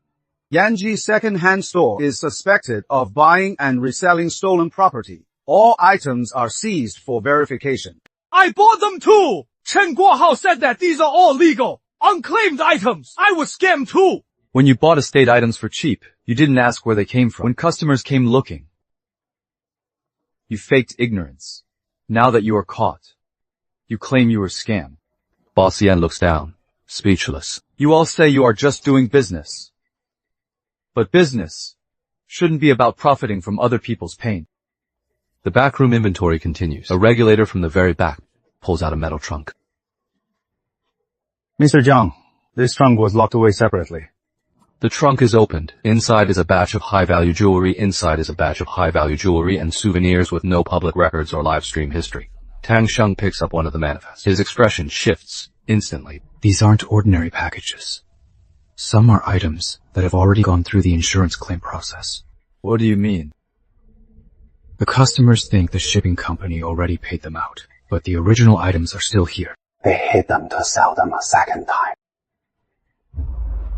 Yanji second-hand store is suspected of buying and reselling stolen property. All items are seized for verification. I bought them too! Chen Guohao said that these are all legal, unclaimed items. I was scammed too! When you bought estate items for cheap, you didn't ask where they came from. When customers came looking, you faked ignorance. Now that you are caught, you claim you were scammed. Boss Yan looks down, speechless. You all say you are just doing business. But business shouldn't be about profiting from other people's pain. The backroom inventory continues. A regulator from the very back pulls out a metal trunk. Mr. Jiang, this trunk was locked away separately. The trunk is opened. Inside is a batch of high-value jewelry. Inside is a batch of high-value jewelry and souvenirs with no public records or live stream history. Tang Sheng picks up one of the manifests. His expression shifts instantly. These aren't ordinary packages. Some are items that have already gone through the insurance claim process. What do you mean? The customers think the shipping company already paid them out, but the original items are still here. They hid them to sell them a second time.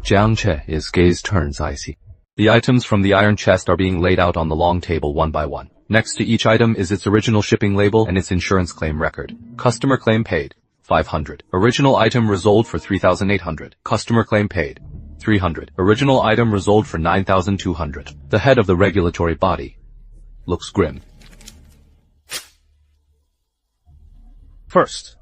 Jiang Che, his gaze turns icy. The items from the iron chest are being laid out on the long table one by one. Next to each item is its original shipping label and its insurance claim record. Customer claim paid, 500. Original item resold for 3,800. Customer claim paid, 300. Original item resold for 9,200. The head of the regulatory body looks grim. First,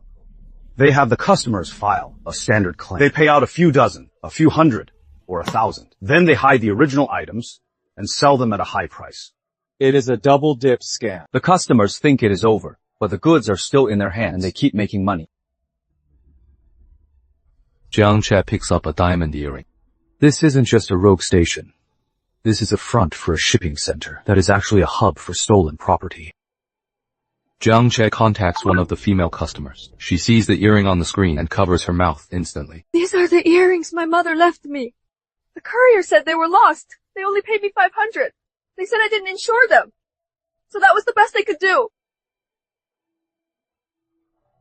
they have the customers file a standard claim. They pay out a few dozen, a few hundred, or 1,000. Then they hide the original items and sell them at a high price. It is a double-dip scam. The customers think it is over, but the goods are still in their hands and they keep making money. Jiang Che picks up a diamond earring. This isn't just a rogue station. This is a front for a shipping center that is actually a hub for stolen property. Jiang Che contacts one of the female customers. She sees the earring on the screen and covers her mouth instantly. These are the earrings my mother left me. The courier said they were lost. They only paid me 500. They said I didn't insure them. So that was the best they could do.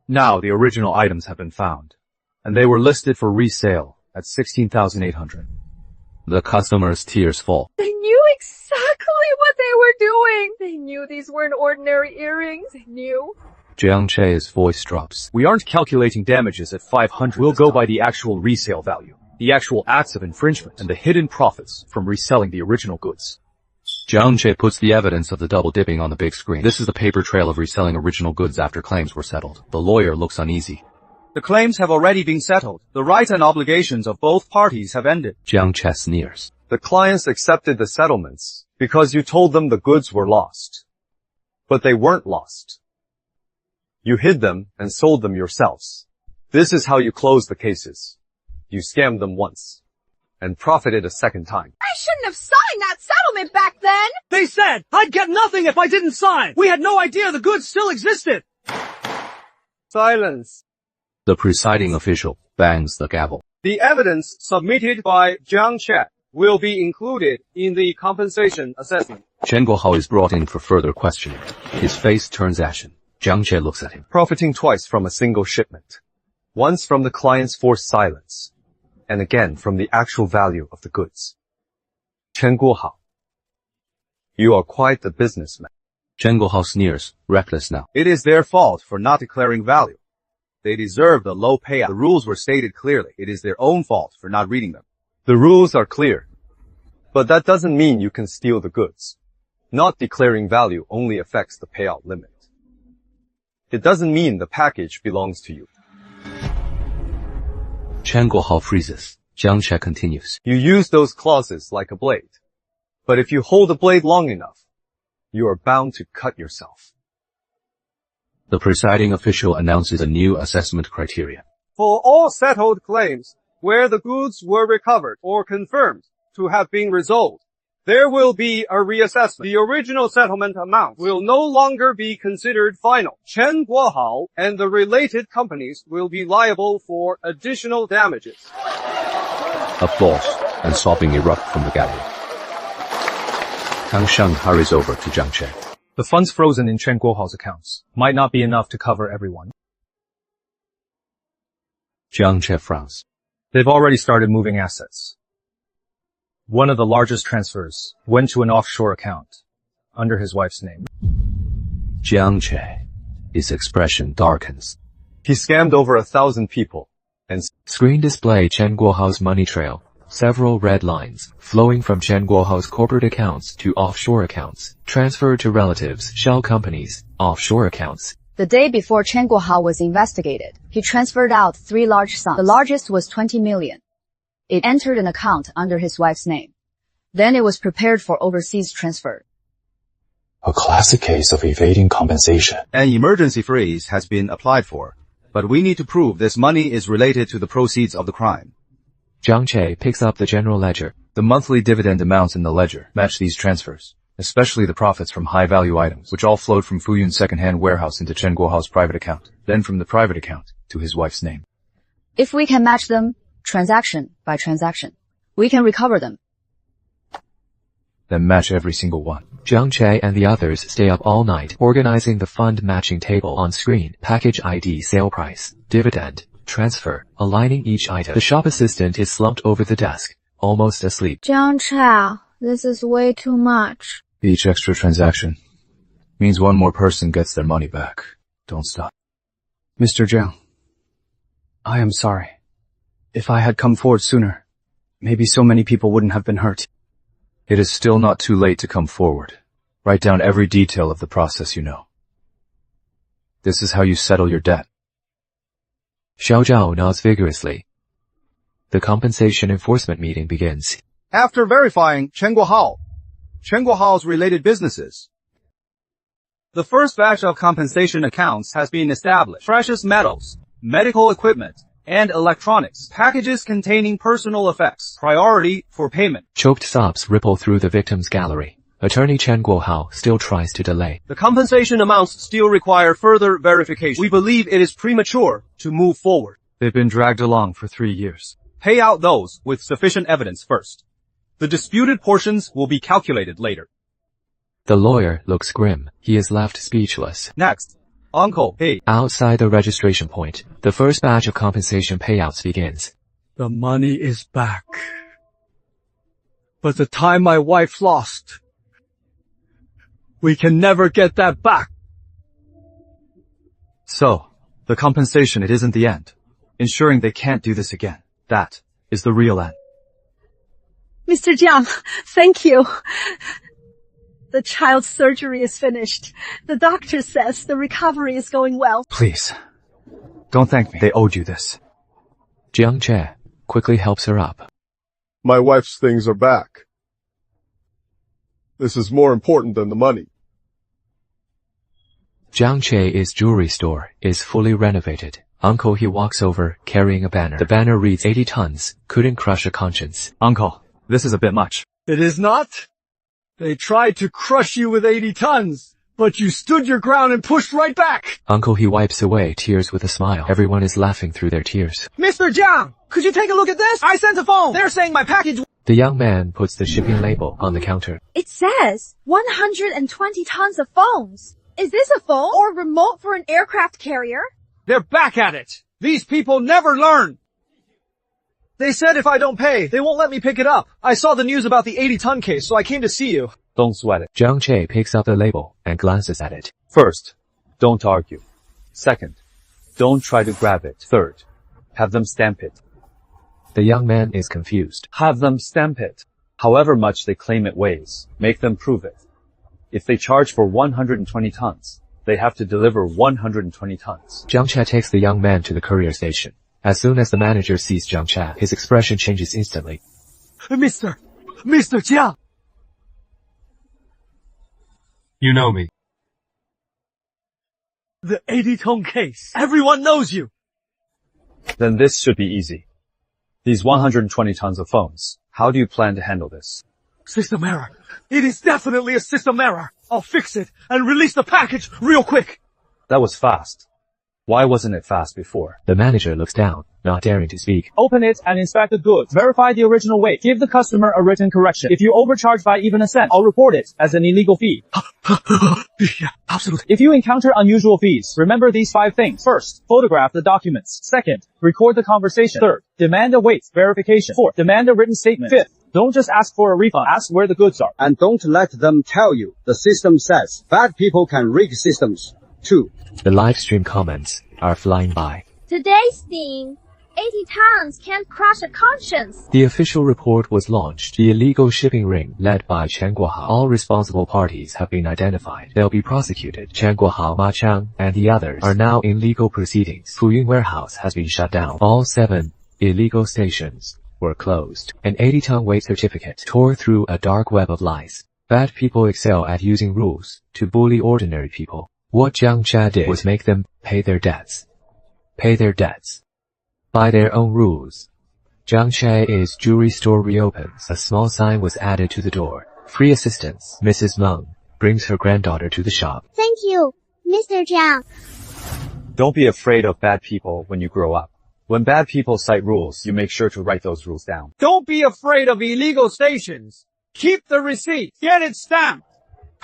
Now the original items have been found, and they were listed for resale at 16,800. The customer's tears fall. They knew exactly what they were doing. They knew these weren't ordinary earrings. They knew. Jiang Che's voice drops. We aren't calculating damages at 500. We'll go by the actual resale value, the actual acts of infringement, and the hidden profits from reselling the original goods. Jiang Che puts the evidence of the double dipping on the big screen. This is the paper trail of reselling original goods after claims were settled. The lawyer looks uneasy. The claims have already been settled. The rights and obligations of both parties have ended. Jiang Che sneers. The clients accepted the settlements because you told them the goods were lost. But they weren't lost. You hid them and sold them yourselves. This is how you close the cases. You scammed them once and profited a second time. I shouldn't have signed that settlement back then. They said I'd get nothing if I didn't sign. We had no idea the goods still existed. Silence. The presiding official bangs the gavel. The evidence submitted by Jiang Che will be included in the compensation assessment. Chen Guohao is brought in for further questioning. His face turns ashen. Jiang Che looks at him. Profiting twice from a single shipment. Once from the client's forced silence, and again from the actual value of the goods. Chen Guohao, you are quite the businessman. Chen Guohao sneers, reckless now. It is their fault for not declaring value. They deserve the low payout. The rules were stated clearly. It is their own fault for not reading them. The rules are clear, but that doesn't mean you can steal the goods. Not declaring value only affects the payout limit. It doesn't mean the package belongs to you. Chen Guohao freezes. Jiang Che continues. You use those clauses like a blade. But if you hold the blade long enough, you are bound to cut yourself. The presiding official announces a new assessment criteria. For all settled claims where the goods were recovered or confirmed to have been resold, there will be a reassessment. The original settlement amount will no longer be considered final. Chen Guohao and the related companies will be liable for additional damages. Applause and sobbing erupt from the gallery. Kang Sheng hurries over to Jiang Che. The funds frozen in Chen Guohao's accounts might not be enough to cover everyone. Jiang Che frowns. They've already started moving assets. One of the largest transfers went to an offshore account under his wife's name. Jiang Che, his expression darkens. He scammed over 1,000 people and screen display Chen Guohao's money trail. Several red lines flowing from Chen Guohao's corporate accounts to offshore accounts, transferred to relatives, shell companies, offshore accounts. The day before Chen Guohao was investigated, he transferred out 3 large sums. The largest was 20 million. It entered an account under his wife's name. Then it was prepared for overseas transfer. A classic case of evading compensation. An emergency freeze has been applied for, but we need to prove this money is related to the proceeds of the crime. Jiang Che picks up the general ledger. The monthly dividend amounts in the ledger match these transfers, especially the profits from high-value items, which all flowed from Fuyun's second-hand warehouse into Chen Guohao's private account, then from the private account to his wife's name. If we can match them, transaction by transaction, We can recover them. Then match every single one. Jiang Che and the others stay up all night organizing the fund matching table on screen. Package ID, sale price, dividend, transfer, aligning each item. The shop assistant is slumped over the desk, almost asleep. Jiang Che, this is way too much. Each extra transaction means one more person gets their money back. Don't stop. Mr. Jiang, I am sorry. If I had come forward sooner, maybe so many people wouldn't have been hurt. It is still not too late to come forward. Write down every detail of the process you know. This is how you settle your debt. Xiao Zhao nods vigorously. The compensation enforcement meeting begins. After verifying Chen Guohao's related businesses, the first batch of compensation accounts has been established. Precious metals, medical equipment, and electronics. Packages containing personal effects. Priority for payment. Choked sobs ripple through the victim's gallery. Attorney Chen Guohao still tries to delay. The compensation amounts still require further verification. We believe it is premature to move forward. They've been dragged along for 3 years. Pay out those with sufficient evidence first. The disputed portions will be calculated later. The lawyer looks grim. He is left speechless. Next, Uncle, hey. Outside the registration point, the first batch of compensation payouts begins. The money is back. But the time my wife lost, we can never get that back. So, the compensation, it isn't the end. Ensuring they can't do this again. That is the real end. Mr. Jiang, thank you. The child's surgery is finished. The doctor says the recovery is going well. Please, don't thank me. They owed you this. Jiang Che quickly helps her up. My wife's things are back. This is more important than the money. Jiang Che's jewelry store is fully renovated. Uncle, he walks over carrying a banner. The banner reads 80 tons, couldn't crush a conscience. Uncle, this is a bit much. It is not. They tried to crush you with 80 tons, but you stood your ground and pushed right back. Uncle, he wipes away tears with a smile. Everyone is laughing through their tears. Mr. Jiang, could you take a look at this? I sent a phone. They're saying my package... The young man puts the shipping label on the counter. It says 120 tons of phones. Is this a phone or remote for an aircraft carrier? They're back at it. These people never learn. They said if I don't pay, they won't let me pick it up. I saw the news about the 80-ton case, so I came to see you. Don't sweat it. Jiang Che picks up the label and glances at it. First, don't argue. Second, don't try to grab it. Third, have them stamp it. The young man is confused. Have them stamp it. However much they claim it weighs, make them prove it. If they charge for 120 tons, they have to deliver 120 tons. Jiang Che takes the young man to the courier station. As soon as the manager sees Jiang Che, his expression changes instantly. Mr. Jiang! You know me. The 80-ton case. Everyone knows you. Then this should be easy. These 120 tons of phones. How do you plan to handle this? System error. It is definitely a system error. I'll fix it and release the package real quick. That was fast. Why wasn't it fast before? The manager looks down, not daring to speak. Open it and inspect the goods. Verify the original weight. Give the customer a written correction. If you overcharge by even a cent, I'll report it as an illegal fee. Yeah, absolutely. If you encounter unusual fees, remember these 5 things. First, photograph the documents. Second, record the conversation. Third, demand a weight verification. Fourth, demand a written statement. Fifth, don't just ask for a refund. Ask where the goods are. And don't let them tell you the system says. Bad people can rig systems, too. The live stream comments are flying by. Today's theme, 80 tons can't crush a conscience. The official report was launched. The illegal shipping ring led by Chen Guohao. All responsible parties have been identified. They'll be prosecuted. Chen Guohao, Ma Chang, and the others are now in legal proceedings. Fuyun warehouse has been shut down. All 7 illegal stations were closed. An 80-ton weight certificate tore through a dark web of lies. Bad people excel at using rules to bully ordinary people. What Jiang Che did was make them pay their debts. Pay their debts. By their own rules. Jiang Che's jewelry store reopens. A small sign was added to the door. Free assistance. Mrs. Meng brings her granddaughter to the shop. Thank you, Mr. Jiang. Don't be afraid of bad people when you grow up. When bad people cite rules, you make sure to write those rules down. Don't be afraid of illegal stations. Keep the receipt. Get it stamped.